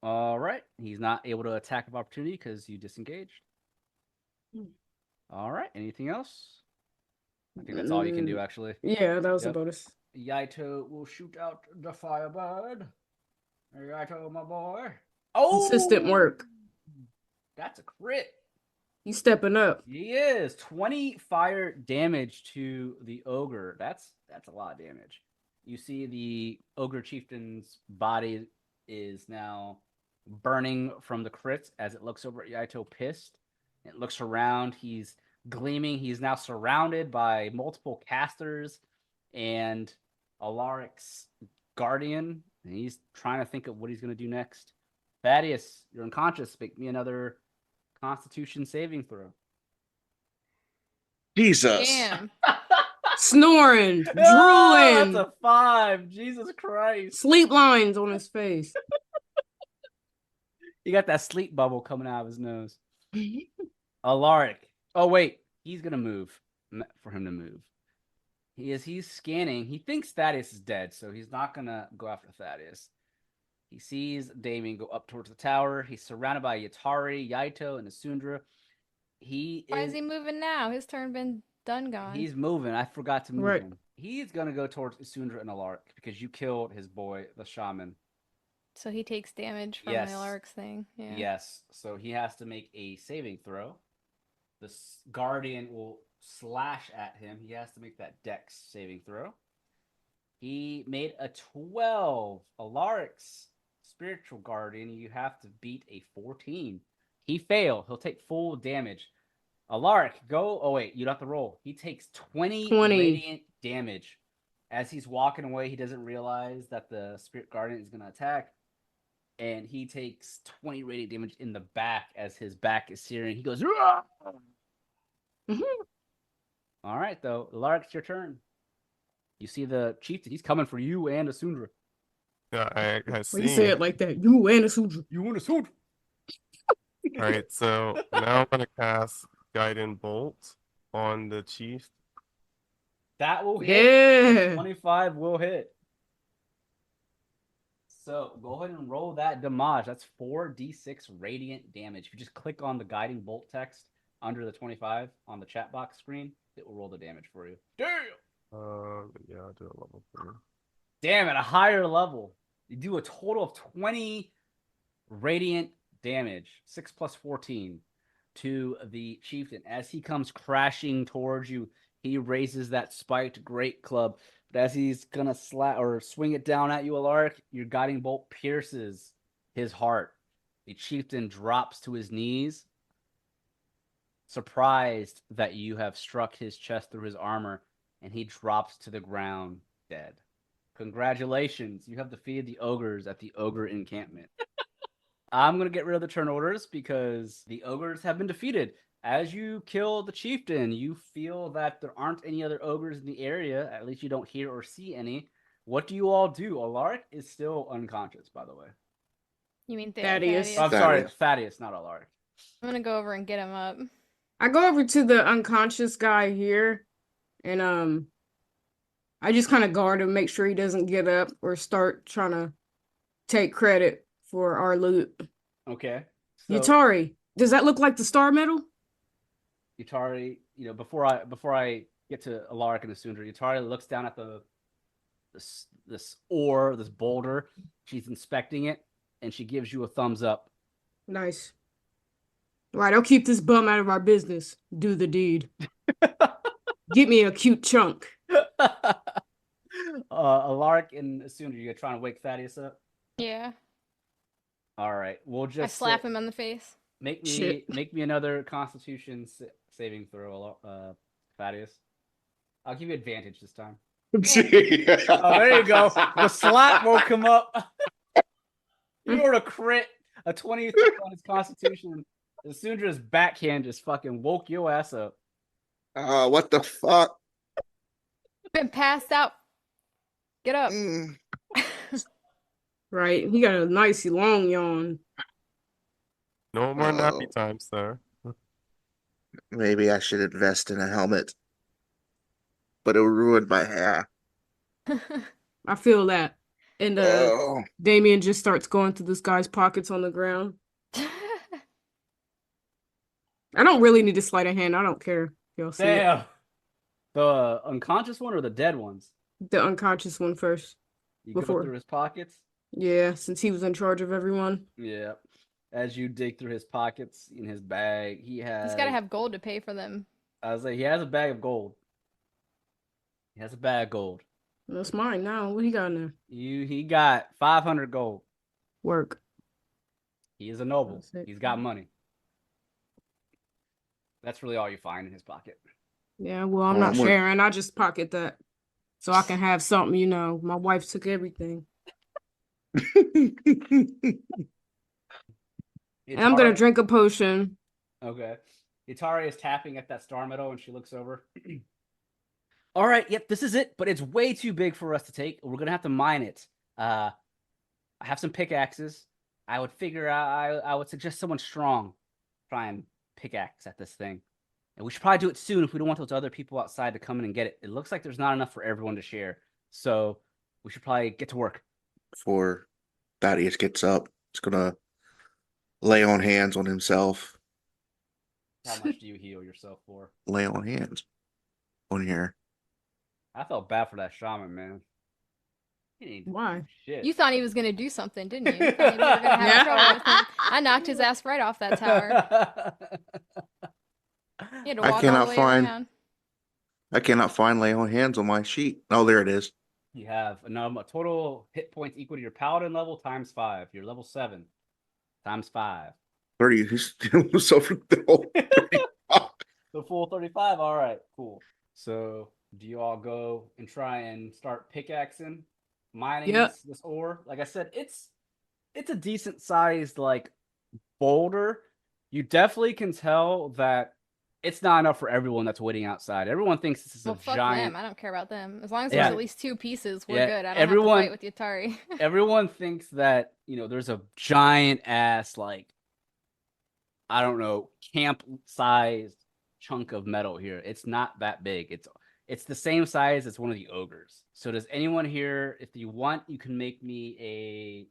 All right, he's not able to attack of opportunity because you disengaged. All right, anything else? I think that's all you can do, actually. Yeah, that was a Yep. bonus. Yaito will shoot out the firebird. Yaito, my boy. Oh, Consistent work. That's a crit. He's stepping up. He is 20 fire damage to the ogre. That's a lot of damage. You see the ogre chieftain's body is now burning from the crit as it looks over at Yaito, pissed. It looks around. He's gleaming. He's now surrounded by multiple casters and Alaric's guardian. And he's trying to think of what he's going to do next. Thaddeus, you're unconscious. Make me another Constitution saving throw. Jesus. Damn. Snoring. Oh, Drooling. that's a 5. Jesus Christ. Sleep lines on his face. You got that sleep bubble coming out of his nose. Alaric. Oh, wait. He's going to move for him to move. He's scanning. He thinks Thaddeus is dead, so he's not going to go after Thaddeus. He sees Damien go up towards the tower. He's surrounded by Yatari, Yaito, and Isundra. Why is he moving now? His turn been done gone. He's moving. I forgot to move Right. him. He's going to go towards Isundra and Alaric because you killed his boy, the shaman. So he takes damage from Yes. the Alaric's thing. Yeah. Yes. So he has to make a saving throw. The guardian will slash at him. He has to make that dex saving throw. He made a 12. Alaric's spiritual guardian, you have to beat a 14. He failed. He'll take full damage. Alaric, go. Oh, wait. You don't have to roll. He takes 20 radiant damage. As he's walking away, he doesn't realize that the spirit guardian is going to attack. And he takes 20 radiant damage in the back as his back is searing. He goes, "Rah!" All right, though. Alaric, it's your turn. You see the chieftain. He's coming for you and Isundra. Yeah, I Why see. you say it like that? You and Isundra. You and Isundra. All right, so now I'm gonna cast Guiding Bolt on the chief. That will hit. Yeah. 25 will hit. So go ahead and roll that damage. That's 4d6 radiant damage. If you just click on the guiding bolt text under the 25 on the chat box screen, it will roll the damage for you. Damn! Yeah, I'll do a level 3. Damn, at a higher level. You do a total of 20 radiant damage, 6 plus 14, to the chieftain. As he comes crashing towards you, he raises that spiked great club. But as he's gonna swing it down at you, Alaric, your guiding bolt pierces his heart. The chieftain drops to his knees, surprised that you have struck his chest through his armor, and he drops to the ground dead. Congratulations, you have defeated the ogres at the ogre encampment. I'm going to get rid of the turn orders because the ogres have been defeated. As you kill the chieftain, you feel that there aren't any other ogres in the area. At least you don't hear or see any. What do you all do? Alaric is still unconscious, by the way. You mean Thaddeus. I'm sorry, Thaddeus, not Alaric. I'm gonna go over and get him up. I go over to the unconscious guy here, and I just kind of guard him, make sure he doesn't get up or start trying to take credit for our loot. Okay. Yatari, does that look like the star medal? Yatari before I get to Alaric and Isundra, Yatari looks down at this ore, this boulder. She's inspecting it, and she gives you a thumbs up. Nice. Right, I'll keep this bum out of our business. Do the deed. Get me a cute chunk. Alaric and Isundra, you're trying to wake Thaddeus up? Yeah. All right, we'll just I slap him on the face. Make Shit. me another Constitution saving throw, Thaddeus. I'll give you advantage this time. Oh, there you go. The slap woke him up. You rolled a crit, a 20 on his Constitution. Isundra's backhand just fucking woke your ass up. What the fuck? Been passed out. Get up. Mm. Right, he got a nice long yawn. No more nappy time, sir. Maybe I should invest in a helmet, but it'll ruin my hair. I feel that. And Oh, Damien just starts going through this guy's pockets on the ground. I don't really need a sleight of hand. I don't care. Y'all see it. Damn. The unconscious one or the dead ones? The unconscious one first. You go Before. through his pockets? Yeah, since he was in charge of everyone. Yeah. As you dig through his pockets in his bag, he has. He's got to have gold to pay for them. I was like, he has a bag of gold. He has a bag of gold. That's mine now. What he got in there? He got 500 gold. Work. He is a noble. That's it. He's got money. That's really all you find in his pocket. Yeah, well, I'm not sharing. I just pocket that. So I can have something, you know. My wife took everything. And I'm going to drink a potion. Okay. Itari is tapping at that star meadow and she looks over. All right, yep, this is it, but it's way too big for us to take. We're going to have to mine it. I have some pickaxes. I would figure out, I would suggest someone strong try and pickaxe at this thing. And we should probably do it soon if we don't want those other people outside to come in and get it. It looks like there's not enough for everyone to share. So we should probably get to work. Before Thaddeus gets up, he's gonna lay on hands on himself. How much do you heal yourself for? Lay on hands on here. I felt bad for that shaman, man. He didn't do Why? shit. You thought he was going to do something, didn't you? You thought you were going to have trouble with him. I knocked his ass right off that tower. He had to walk all the way around. I cannot find lay on hands on my sheet. Oh, there it is. You have a total hit points equal to your paladin level times 5. You're level 7 times 5. 30. So for the whole 35. The full 35. All right, cool. So do you all go and try and start pickaxing, mining this ore? Like I said, it's a decent sized like boulder. You definitely can tell that it's not enough for everyone that's waiting outside. Everyone thinks this is a fuck giant. them. I don't care about them. As long as there's at least 2 pieces, we're good. I don't everyone, have to fight with Yatari. Everyone thinks that, there's a giant ass, like, I don't know, camp-sized chunk of metal here. It's not that big. It's the same size as one of the ogres. So does anyone here, if you want, you can make me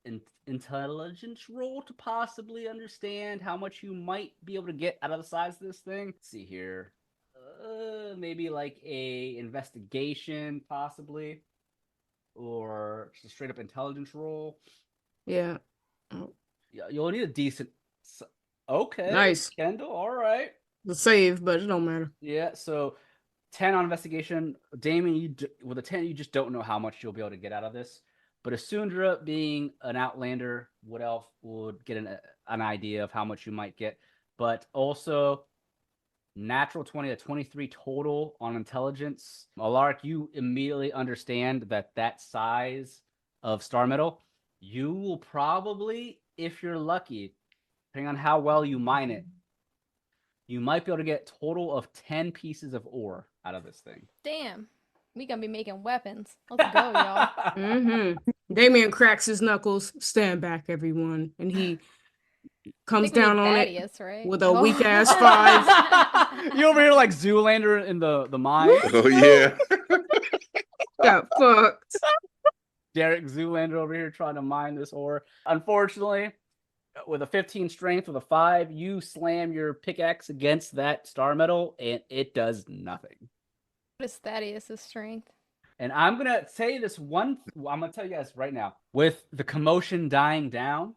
an intelligence roll to possibly understand how much you might be able to get out of the size of this thing. Let's see here. Maybe like a investigation, possibly, or just a straight up intelligence roll. Yeah. Yeah, you'll need a decent. Okay. Nice. Kendall. All right. The save, but it don't matter. Yeah. So 10 on investigation. Damien, with a 10, you just don't know how much you'll be able to get out of this. But Isundra, being an outlander, would get an idea of how much you might get. But also, natural 20 to 23 total on intelligence. Alaric, you immediately understand that size of star metal, you will probably, if you're lucky, depending on how well you mine it, you might be able to get a total of 10 pieces of ore out of this thing. Damn. We gonna be making weapons. Let's go, y'all. Mm-hmm. Damien cracks his knuckles. Stand back, everyone. And he comes down on Thaddeus, it right? with a weak ass 5. You over here like Zoolander in the mine. Oh yeah. Got fucked. Derek Zoolander over here trying to mine this ore. Unfortunately, with a 15 strength with a 5, you slam your pickaxe against that star metal, and it does nothing. What is Thaddeus' strength? And I'm gonna say this one. I'm gonna tell you guys right now. With the commotion dying down,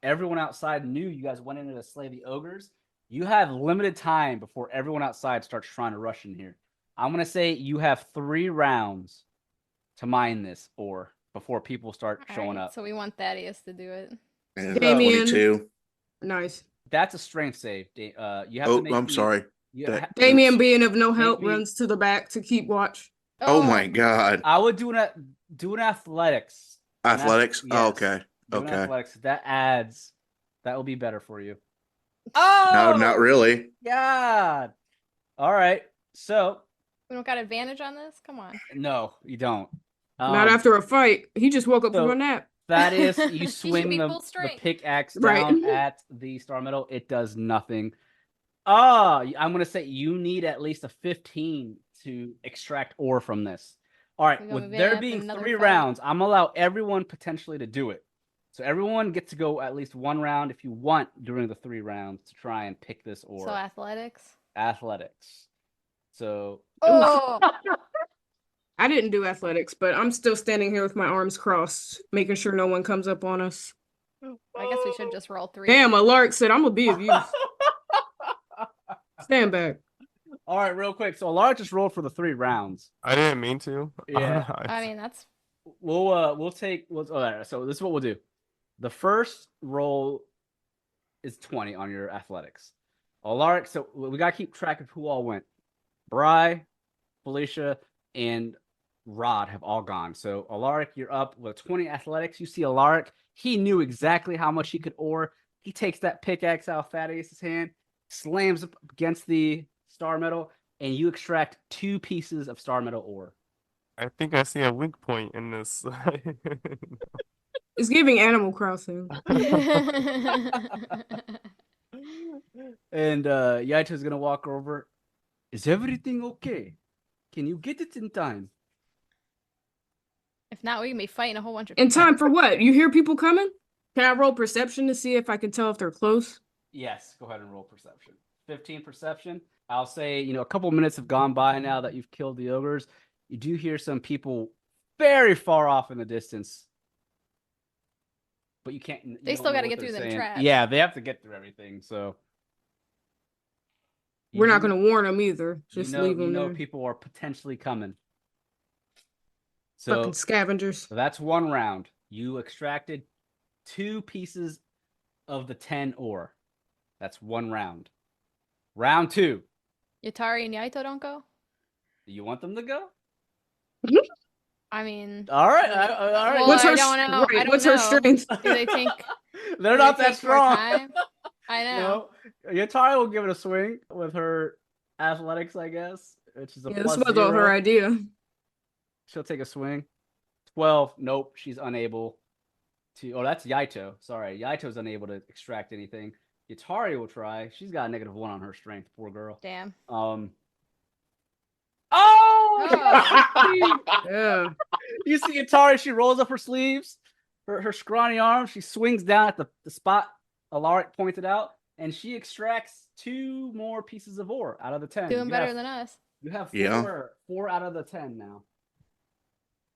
everyone outside knew you guys went in to slay the ogres. You have limited time before everyone outside starts trying to rush in here. I'm gonna say you have 3 rounds to mine this ore before people start showing Alright, up. so we want Thaddeus to do it. And Damien. 22. Nice. That's a strength save. You have to Oh, make I'm me- sorry. you That- ha- Damien, being of no Make help, me- runs to the back to keep watch. Oh my God. I would do an athletics. Athletics? Oh, Yes. okay. Do an Okay. athletics. That will be better for you. Oh No, not really. God. All right. So We don't got advantage on this? Come on. no, you don't. Not after a fight. He just woke up from so- a nap. That is, you He should swing be the full strength. pickaxe Right. down at the star metal. It does nothing. I'm gonna say you need at least a 15 to extract ore from this. All right, We're gonna with move in there after being another 3 fight. rounds, I'm gonna allow everyone potentially to do it. So everyone gets to go at least 1 round if you want during the 3 rounds to try and pick this ore. So athletics. Athletics. So Oh, I didn't do athletics, but I'm still standing here with my arms crossed, making sure no one comes up on us. I guess we should just roll 3. Damn, Alaric said I'm gonna be of use. Stand back. all right, real quick. So Alaric just rolled for the 3 rounds. I didn't mean to. Yeah. I mean, that's We'll take. All right, so this is what we'll do. The first roll is 20 on your athletics. Alaric, so we gotta keep track of who all went. Bri, Felicia, and Rod have all gone. So Alaric, you're up with 20 athletics. You see Alaric, he knew exactly how much he could ore. He takes that pickaxe out of Thaddeus' hand, slams up against the star metal, and you extract 2 pieces of star metal ore. I think I see a weak point in this. It's giving Animal Crossing. And Yaito's gonna walk over. Is everything okay? Can you get it in time? if not, we can be fighting a whole bunch of In people. time for what? You hear people coming? Can I roll perception to see if I can tell if they're close? Yes, go ahead and roll perception. 15 perception. I'll say, a couple minutes have gone by now that you've killed the ogres. You do hear some people very far off in the distance. But you can't. You They don't still know gotta what get through they're them saying. traps. Yeah, they have to get through everything. So We're not do- gonna warn them either. you Just know, leave them there. people are potentially coming. So Fucking scavengers. So that's 1 round. You extracted 2 pieces of the 10 ore. That's 1 round. Round 2. Yatari and Yaito don't go? Do you want them to go? I mean, All right. All right. Well, What's I her don't know. I don't What's her know. strength? do they think They're do not they that take more strong. time? I know. No. Yatari will give it a swing with her athletics, I guess, which is a Yeah, plus this was all her 0. idea. She'll take a swing. 12. Nope. She's unable to. Oh, that's Yaito. Sorry. Yaito's unable to extract anything. Yatari will try. She's got a -1 on her strength. Poor girl. Damn. Oh! Yeah. You see Atari, she rolls up her sleeves, her scrawny arm, she swings down at the spot Alaric pointed out, and she extracts 2 more pieces of ore out of the 10. Doing You better have- than us. You have 4, Yeah. 4 out of the 10 now.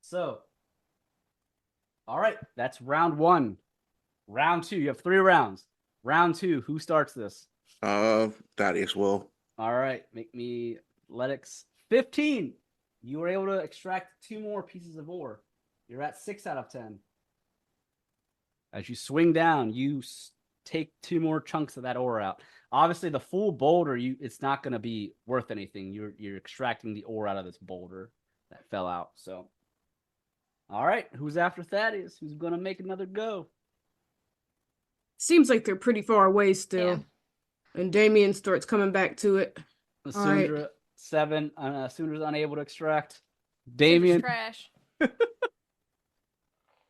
So, all right, that's round 1. Round 2, you have 3 rounds. Round 2, who starts this? Thaddeus will. All right, make me athletics 15. You were able to extract 2 more pieces of ore. You're at 6 out of 10. As you swing down, you take 2 more chunks of that ore out. Obviously, the full boulder, it's not going to be worth anything. You're extracting the ore out of this boulder that fell out. So, all right, who's after Thaddeus? Who's going to make another go? Seems like they're pretty far away still. Yeah. And Damien starts coming back to it. right. Isundra 7. Isundra's unable to extract. Super Damien. trash.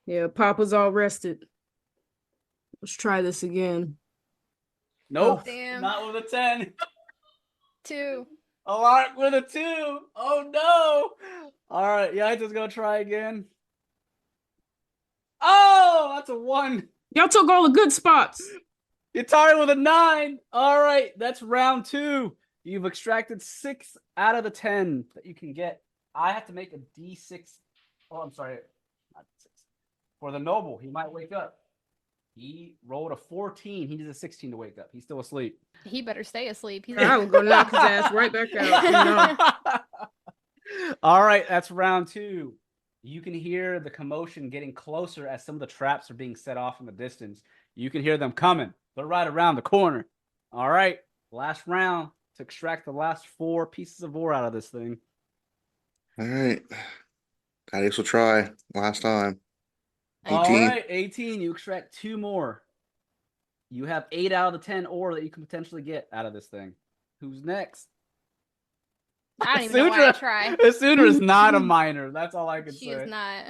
Yeah, Papa's all rested. Let's try this again. Nope. Damn. Not with a 10. 2. Alaric with a 2. Oh no. All right, Yaito's gonna try again. Oh, that's a 1. Y'all took all the good spots. Yatari with a 9. All right, that's round 2. You've extracted 6 out of the 10 that you can get. I have to make a D6. Oh, I'm sorry. Not D6. For the noble, he might wake up. He rolled a 14. He needs a 16 to wake up. He's still asleep. He better stay asleep. He's I will go knock his ass right back out. All right, that's round 2. You can hear the commotion getting closer as some of the traps are being set off in the distance. You can hear them coming. They're right around the corner. All right, last round to extract the last 4 pieces of ore out of this thing. All right. Thaddeus will try. Last time. 18. All right, 18. You extract 2 more. You have 8 out of the 10 ore that you can potentially get out of this thing. Who's next? I don't even know why I try. Isundra is not a miner. That's all I can She say. is not.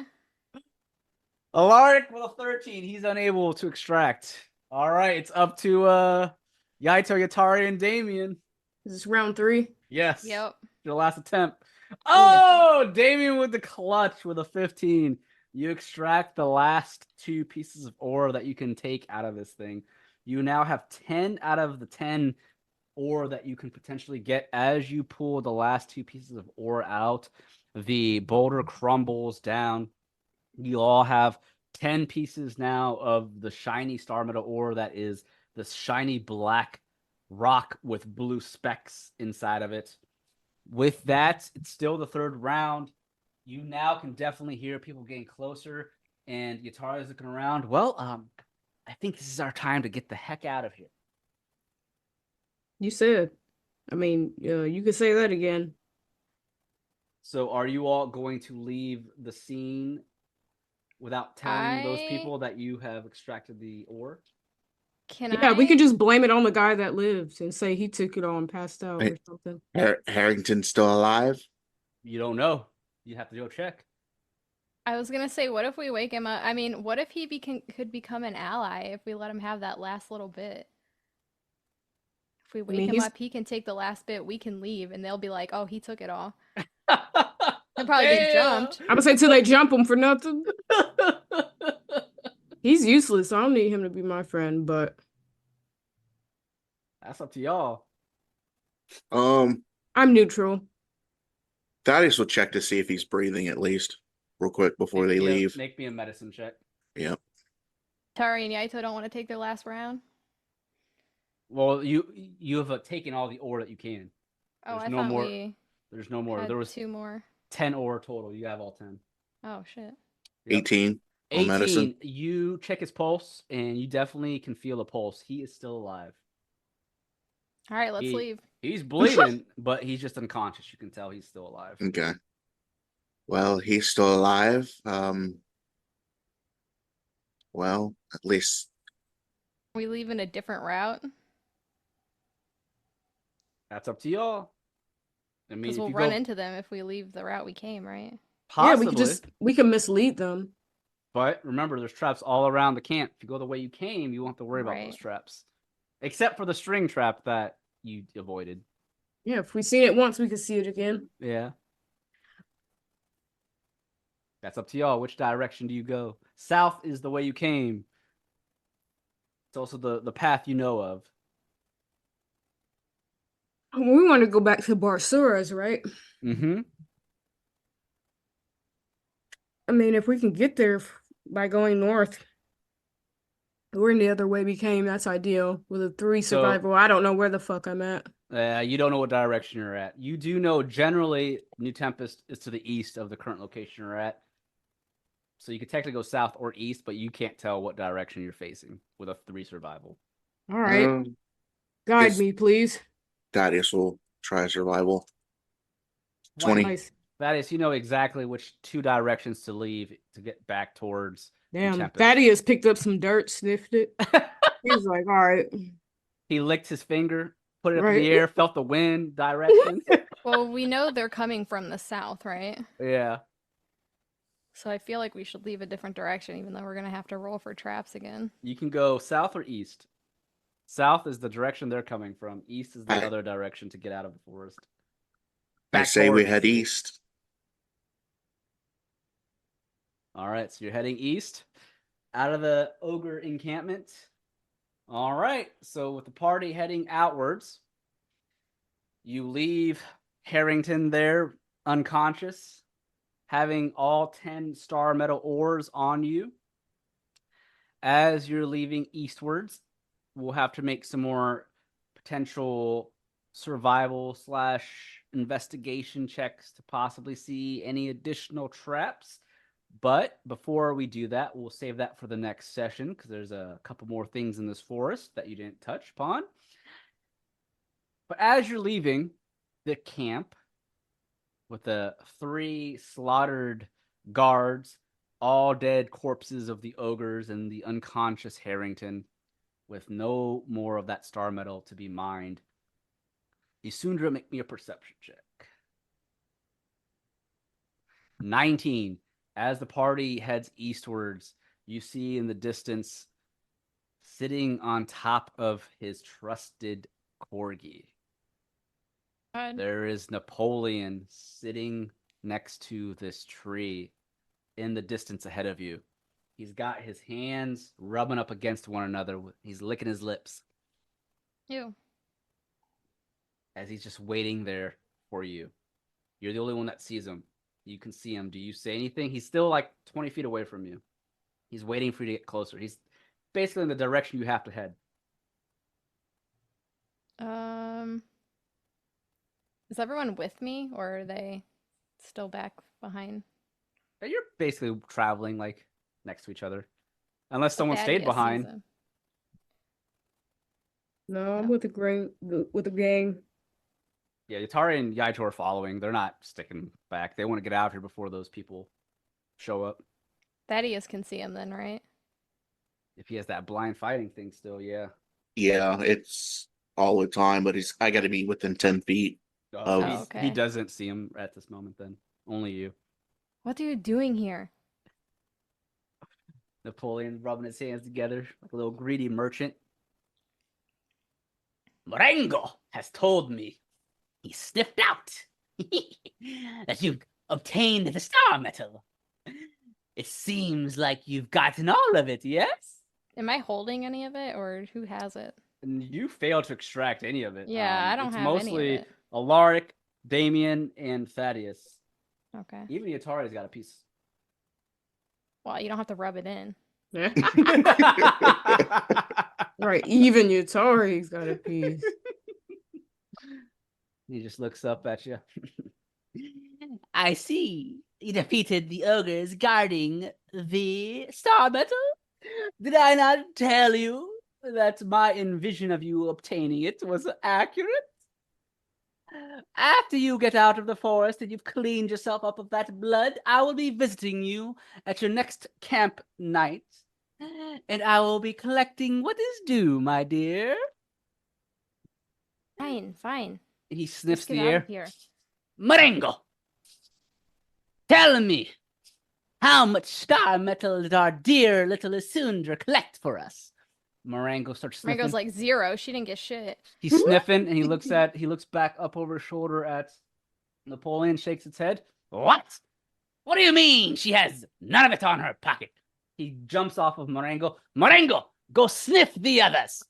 Alaric with a 13. He's unable to extract. All right, it's up to Yaito, Yatari, and Damien. Is this round 3? Yes. Yep. Your last attempt. Oh, Damien with the clutch with a 15. You extract the last 2 pieces of ore that you can take out of this thing. You now have 10 out of the 10 ore that you can potentially get. As you pull the last 2 pieces of ore out, the boulder crumbles down. You all have 10 pieces now of the shiny star metal ore that is this shiny black rock with blue specks inside of it. With that, it's still the 3rd round. You now can definitely hear people getting closer, and Yatari is looking around. Well, I think this is our time to get the heck out of here. You said. I mean, you could say that again. So are you all going to leave the scene without telling those people that you have extracted the ore? Yeah, we can just blame it on the guy that lived and say he took it all and passed out or something. Herrington's still alive? You don't know. You have to go check. I was gonna say, what if we wake him up? I mean, what if he could become an ally if we let him have that last little bit? If we wake him up, he can take the last bit, we can leave, and they'll be like, oh, he took it all. He'll probably get jumped. I would say till they jump him for nothing. He's useless. I don't need him to be my friend, but that's up to y'all. I'm neutral. Thaddeus will check to see if he's breathing at least, real quick before they leave. Make me a medicine check. Yep. Tari and Yaito don't want to take their last round. Well, you have taken all the ore that you can. Oh, There's I no thought more. we There's no more. had There was 2 more. 10 ore total. You have all 10. Oh shit. Yep. 18. 18. Medicine. You check his pulse, and you definitely can feel the pulse. He is still alive. All right, let's leave. He's bleeding, but he's just unconscious. You can tell he's still alive. Okay. Well, he's still alive. Well, at least We leave in a different route. That's up to y'all. I mean, Because we'll run into them if we leave the route we came, right? Possibly. Yeah, we can mislead them. But remember, there's traps all around the camp. If you go the way you came, you won't have to worry about those traps. Except for the string trap that you avoided. Yeah, if we've seen it once, we can see it again. Yeah. That's up to y'all. Which direction do you go? South is the way you came. It's also the path you know of. We want to go back to Barsura's, right? Mm-hmm. I mean, if we can get there by going north, or in the other way we came, that's ideal. With a 3 survival, I don't know where the fuck I'm at. You don't know what direction you're at. You do know generally New Tempest is to the east of the current location you're at. So you could technically go south or east, but you can't tell what direction you're facing with a 3 survival. All right. Guide me, please. Thaddeus will try survival. 20. Nice. Thaddeus, you know exactly which 2 directions to leave to get back towards Damn, Thaddeus picked up some dirt, sniffed it. He's like, all right. He licked his finger, put it up in the air, felt the wind direction. Well, we know they're coming from the south, right? Yeah. So I feel like we should leave a different direction, even though we're going to have to roll for traps again. You can go south or east. South is the direction they're coming from. East is the other direction to get out of the forest. I say we head east. All right, so you're heading east out of the ogre encampment. All right. So with the party heading outwards, you leave Herrington there unconscious, having all 10 star metal ores on you. As you're leaving eastwards, we'll have to make some more potential survival / investigation checks to possibly see any additional traps. But before we do that, we'll save that for the next session because there's a couple more things in this forest that you didn't touch upon. But as you're leaving the camp with the 3 slaughtered guards, all dead corpses of the ogres and the unconscious Herrington, with no more of that star metal to be mined, Isundra, make me a perception check. 19. As the party heads eastwards, you see in the distance, sitting on top of his trusted corgi, there is Napoleon sitting next to this tree in the distance ahead of you. He's got his hands rubbing up against one another. He's licking his lips. Ew. As he's just waiting there for you. You're the only one that sees him. You can see him. Do you say anything? He's still like 20 feet away from you. He's waiting for you to get closer. He's basically in the direction you have to head. Is everyone with me, or are they still back behind? You're basically traveling like next to each other, unless someone stayed behind. No, I'm with the gang. Yeah, Yatari and Yaito are following. They're not sticking back. They want to get out here before those people show up. Thaddeus can see him then, right? If he has that blind fighting thing still, yeah. Yeah, it's all the time, but I got to be within 10 feet. Okay. He doesn't see him at this moment then. Only you. What are you doing here? Napoleon rubbing his hands together like a little greedy merchant. Marengo has told me, he sniffed out, that you've obtained the star metal. It seems like you've gotten all of it, yes? Am I holding any of it, or who has it? And you failed to extract any of it. Yeah, I don't have any of it. It's mostly Alaric, Damien, and Thaddeus. Okay. Even Yatari's got a piece. Well, you don't have to rub it in. Right, even Yatari's got a piece. He just looks up at you. I see. You defeated the ogres guarding the star metal. Did I not tell you that my envision of you obtaining it was accurate? After you get out of the forest and you've cleaned yourself up of that blood, I will be visiting you at your next camp night, and I will be collecting what is due, my dear. Fine. And he sniffs Let's the get out air. of here. Marengo, tell me, how much star metal did our dear little Isundra collect for us? Marengo starts sniffing. Marengo's like 0. She didn't get shit. He's sniffing, and he looks back up over his shoulder at Napoleon, shakes its head. What? What do you mean she has none of it on her pocket? He jumps off of Marengo. Marengo, go sniff the others.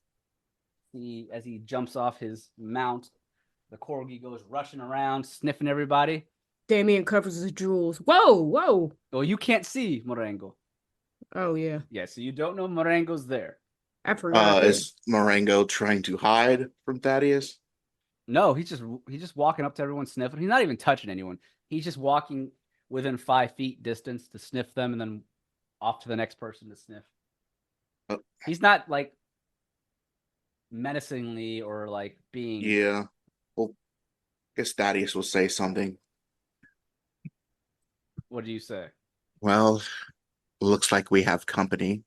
As he jumps off his mount, the corgi goes rushing around, sniffing everybody. Damien covers his jewels. Whoa! Well, you can't see Marengo. Oh, yeah. Yeah, so you don't know Marengo's there. I forgot. Is Marengo trying to hide from Thaddeus? No, he's just walking up to everyone sniffing. He's not even touching anyone. He's just walking within 5 feet distance to sniff them and then off to the next person to sniff. Oh. He's not like menacingly or like being. Yeah. Well, I guess Thaddeus will say something. What do you say? Well, looks like we have company.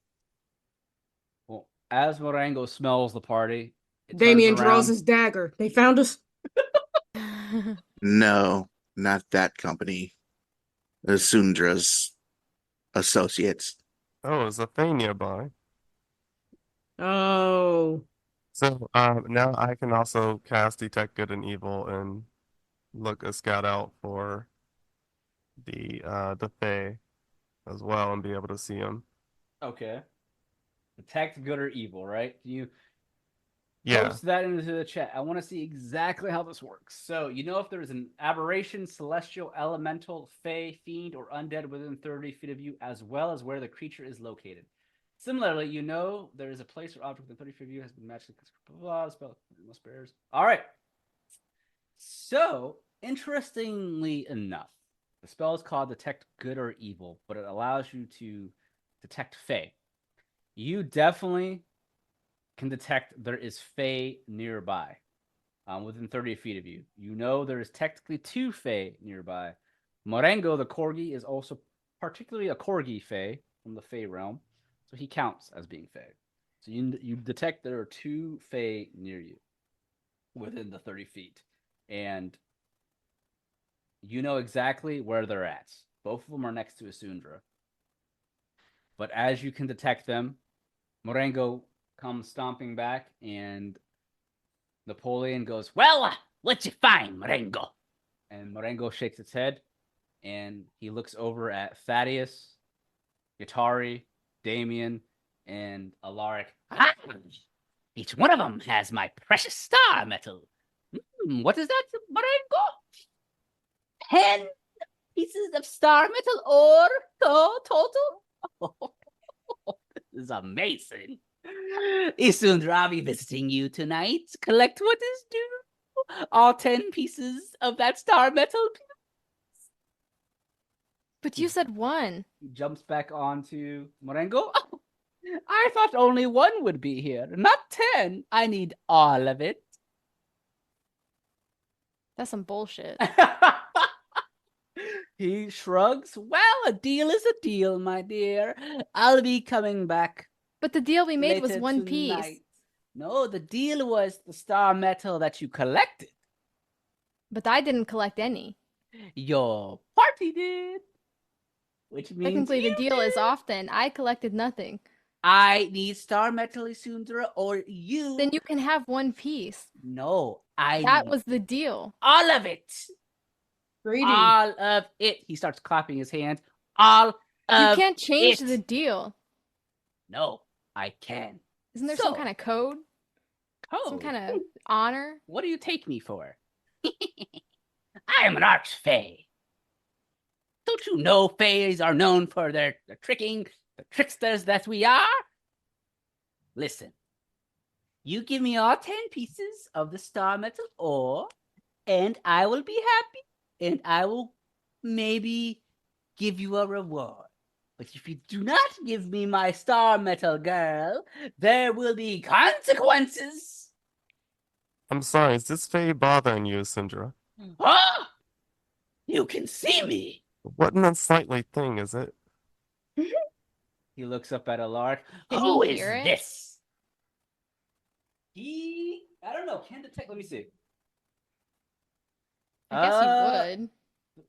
Well, as Marengo smells the party, Damien draws his dagger. They found us? No, not that company. Isundra's associates. Oh, is a thing nearby. Oh. So now I can also cast Detect Good and Evil and look a scout out for the Fae as well and be able to see them. Okay. Detect good or evil, right? Can you Yeah. post that into the chat? I want to see exactly how this works. So, you know if there's an aberration, celestial, elemental, fey, fiend, or undead within 30 feet of you, as well as where the creature is located. Similarly, you know there is a place or object within 30 feet of you has been matched with blah, spell, most bears. All right. So, interestingly enough, the spell is called Detect Good or Evil, but it allows you to detect Fey. You definitely can detect there is Fey nearby, within 30 feet of you. You know there is technically 2 Fey nearby. Marengo, the Corgi, is also particularly a Corgi Fey from the Fey realm, so he counts as being Fey. So you detect there are 2 Fey near you within the 30 feet. And you know exactly where they're at. Both of them are next to Isundra. But as you can detect them, Marengo comes stomping back, and Napoleon goes, "Well, what'd you find, Marengo?" And Marengo shakes its head, and he looks over at Thaddeus, Yatari, Damien, and Alaric. "Ah! Each one of them has my precious star metal. What is that, Marengo? 10 pieces of star metal ore total? Oh, this is amazing. Isundra, I'll be visiting you tonight. Collect what is due. All 10 pieces of that star metal. But you said 1. He jumps back onto Marengo. Oh, I thought only 1 would be here, not 10. I need all of it. That's some bullshit. He shrugs. Well, a deal is a deal, my dear. I'll be coming back. But the deal we made was later 1 tonight. piece. No, the deal was the star metal that you collected. But I didn't collect any. Your party did. Which means Technically, the deal did. is often. I collected nothing. I need star metal, Isundra, or you. Then you can have 1 piece. No, I That need was the deal. all of it. Greedy. All of it. He starts clapping his hands. All of You can't change it. the deal. No, I can. Isn't there some kind of code? Code? Some kind of honor? What do you take me for? I am an archfey. Don't you know fays are known for their tricking, the tricksters that we are? Listen, you give me all 10 pieces of the star metal ore, and I will be happy, and I will maybe give you a reward. But if you do not give me my star metal, girl, there will be consequences. I'm sorry, is this Faye bothering you, Isundra? Huh? You can see me. What an unsightly thing is it? He looks up at Alaric. Can Who he is hear it? this? I don't know, can detect, let me see. I guess he would.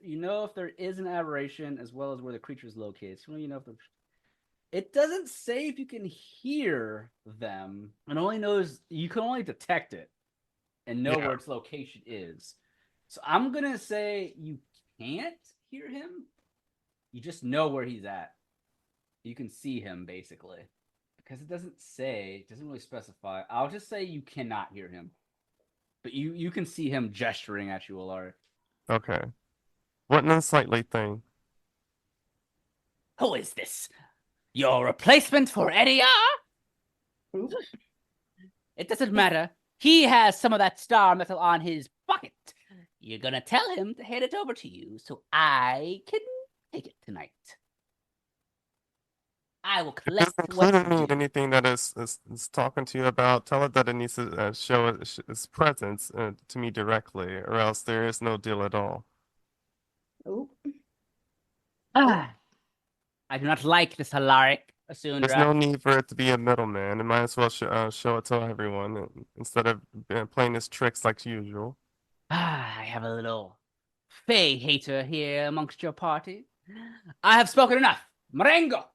You know if there is an aberration as well as where the creature is located. So you know if it doesn't say if you can hear them. It only knows you can only detect it and know where its location is. So I'm gonna say you can't hear him. You just know where he's at. You can see him basically. Because it doesn't say, it doesn't really specify. I'll just say you cannot hear him. But you can see him gesturing at you, Alaric. Okay. What an unsightly thing. Who is this? Your replacement for Eddie R? It doesn't matter. He has some of that star metal on his pocket. You're gonna tell him to hand it over to you so I can take it tonight. I will collect Doesn't what's clearly mean due. anything that is talking to you about. Tell it that it needs to show its presence to me directly, or else there is no deal at all. Oh. I do not like this Alaric, Isundra. There's no need for it to be a middleman. It might as well show it to everyone instead of playing his tricks like usual. I have a little Fey hater here amongst your party. I have spoken enough. Marengo,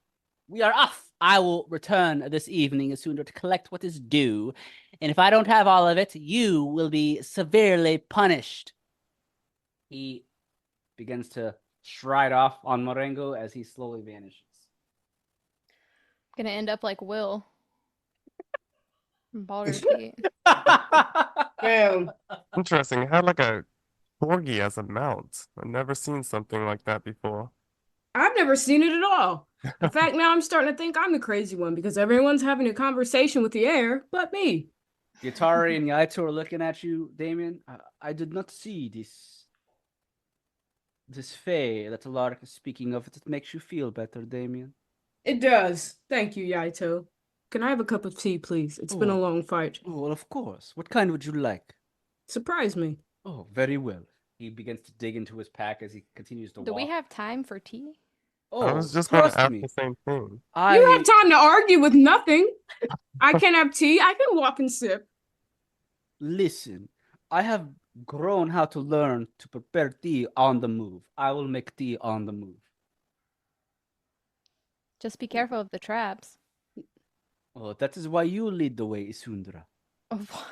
we are off. I will return this evening, Isundra, to collect what is due. And if I don't have all of it, you will be severely punished. He begins to stride off on Marengo as he slowly vanishes. Gonna end up like Will. Baldur's Gate. Damn. Interesting. It had like a corgi as a mount. I've never seen something like that before. I've never seen it at all. In fact, now I'm starting to think I'm the crazy one because everyone's having a conversation with the air but me. Yatari and Yaito are looking at you, Damien. I did not see this fae that Alaric is speaking of. It makes you feel better, Damien. It does. Thank you, Yaito. Can I have a cup of tea, please? It's been a long fight. Oh, well, of course. What kind would you like? Surprise me. Oh, very well. He begins to dig into his pack as he continues to walk. Do we have time for tea? Oh, I was just going trust to ask me. the same thing. You have time to argue with nothing. I can have tea. I can walk and sip. Listen, I have grown how to learn to prepare tea on the move. I will make tea on the move. Just be careful of the traps. Oh, that is why you lead the way, Isundra. Oh,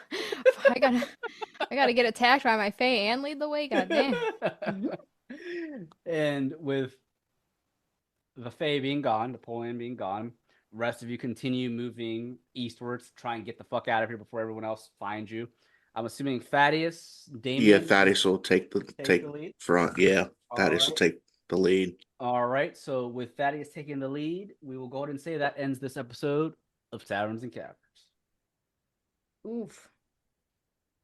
I gotta get attacked by my fae and lead the way. Goddamn. And with the fae being gone, the Napoleon being gone, rest of you continue moving eastwards to try and get the fuck out of here before everyone else finds you. I'm assuming Thaddeus, Damien. Yeah, Thaddeus will take the lead. front. Yeah, Thaddeus will Alright. take the lead. All right, so with Thaddeus taking the lead, we will go ahead and say that ends this episode of Taverns and Caverns. Oof.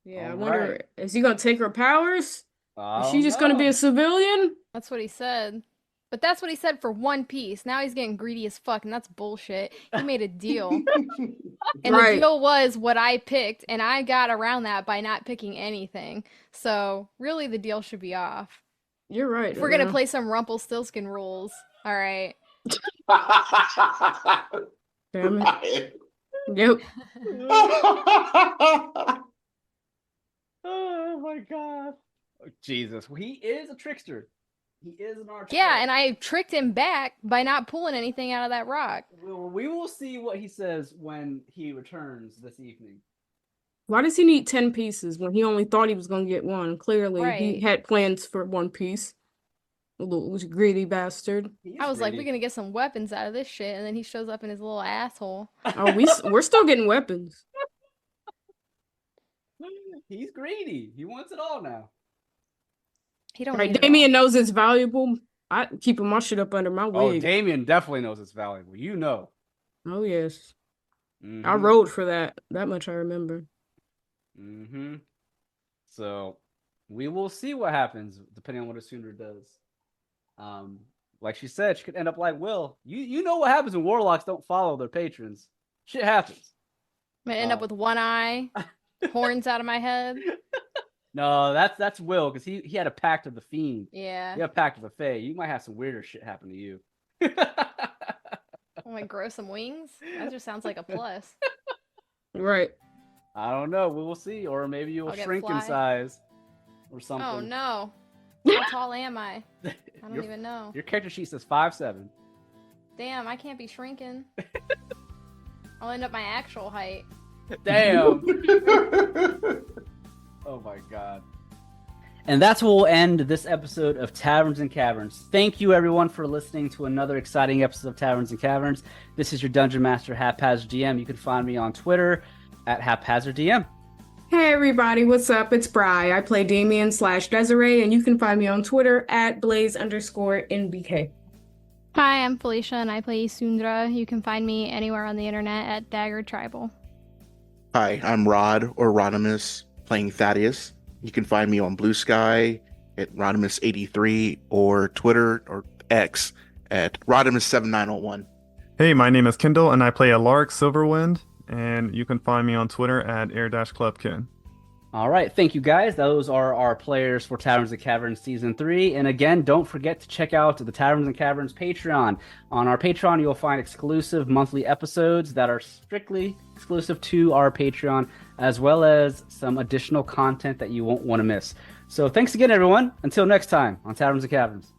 Yeah, I All wonder, right. is he gonna take her powers? Is I she don't just gonna be know. a civilian? That's what he said. But that's what he said for One Piece. Now he's getting greedy as fuck, and that's bullshit. He made a deal. And Right. the deal was what I picked, and I got around that by not picking anything. So really the deal should be off. You're right. If we're gonna play some Rumpelstiltskin rules, alright. Damn it. Yep. Oh my god. Oh, Jesus. He is a trickster. He is an archer. Yeah, and I tricked him back by not pulling anything out of that rock. We will see what he says when he returns this evening. Why does he need 10 pieces when he only thought he was gonna get one? Clearly, he Right. had plans for one piece. A little greedy bastard. He is I was like, we're greedy. gonna get some weapons out of this shit, and then he shows up in his little asshole. Oh, we're still getting weapons. He's greedy. He wants it all now. He don't Right, need it Damien knows it's valuable. I keeping my shit up under my Oh, wig. Damien definitely knows it's valuable. You know. Oh yes, I Mhm. rode for that. That much I remember. Mm-hmm. So we will see what happens depending on what Isundra does. Like she said, she could end up like Will. You know what happens when warlocks don't follow their patrons. Shit happens. I'm gonna end up with one eye, horns out of my head. No, that's Will because he had a pact of the fiend. Yeah. You have a pact of the fae. You might have some weirder shit happen to you. I'm gonna grow some wings. That just sounds like a plus. Right. I don't know. We will see, or maybe you'll I'll get shrink in fly. size, or something. Oh no. How tall am I? I don't Your- even know. Your character sheet says 5'7". Damn, I can't be shrinking. I'll end up my actual height. Damn. Oh my god. And that's where we'll end this episode of Taverns and Caverns. Thank you everyone for listening to another exciting episode of Taverns and Caverns. This is your Dungeon Master, HaphazardDM. You can find me on Twitter at HaphazardDM. Hey everybody, what's up? It's Bri. I play Damien/Desiree, and you can find me on Twitter at Blaze_NBK. Hi, I'm Felicia, and I play Isundra. You can find me anywhere on the internet at daggertribal. Hi, I'm Rod or Rodimus, playing Thaddeus. You can find me on Blue Sky at Rodimus83 or Twitter or X at Rodimus7901. Hey, my name is Kendall, and I play Alaric Silverwind, and you can find me on Twitter at AirDashClubKen. All right, thank you guys. Those are our players for Taverns and Caverns Season 3. And again, don't forget to check out the Taverns and Caverns Patreon. On our Patreon, you'll find exclusive monthly episodes that are strictly exclusive to our Patreon, as well as some additional content that you won't want to miss. So thanks again, everyone. Until next time on Taverns and Caverns.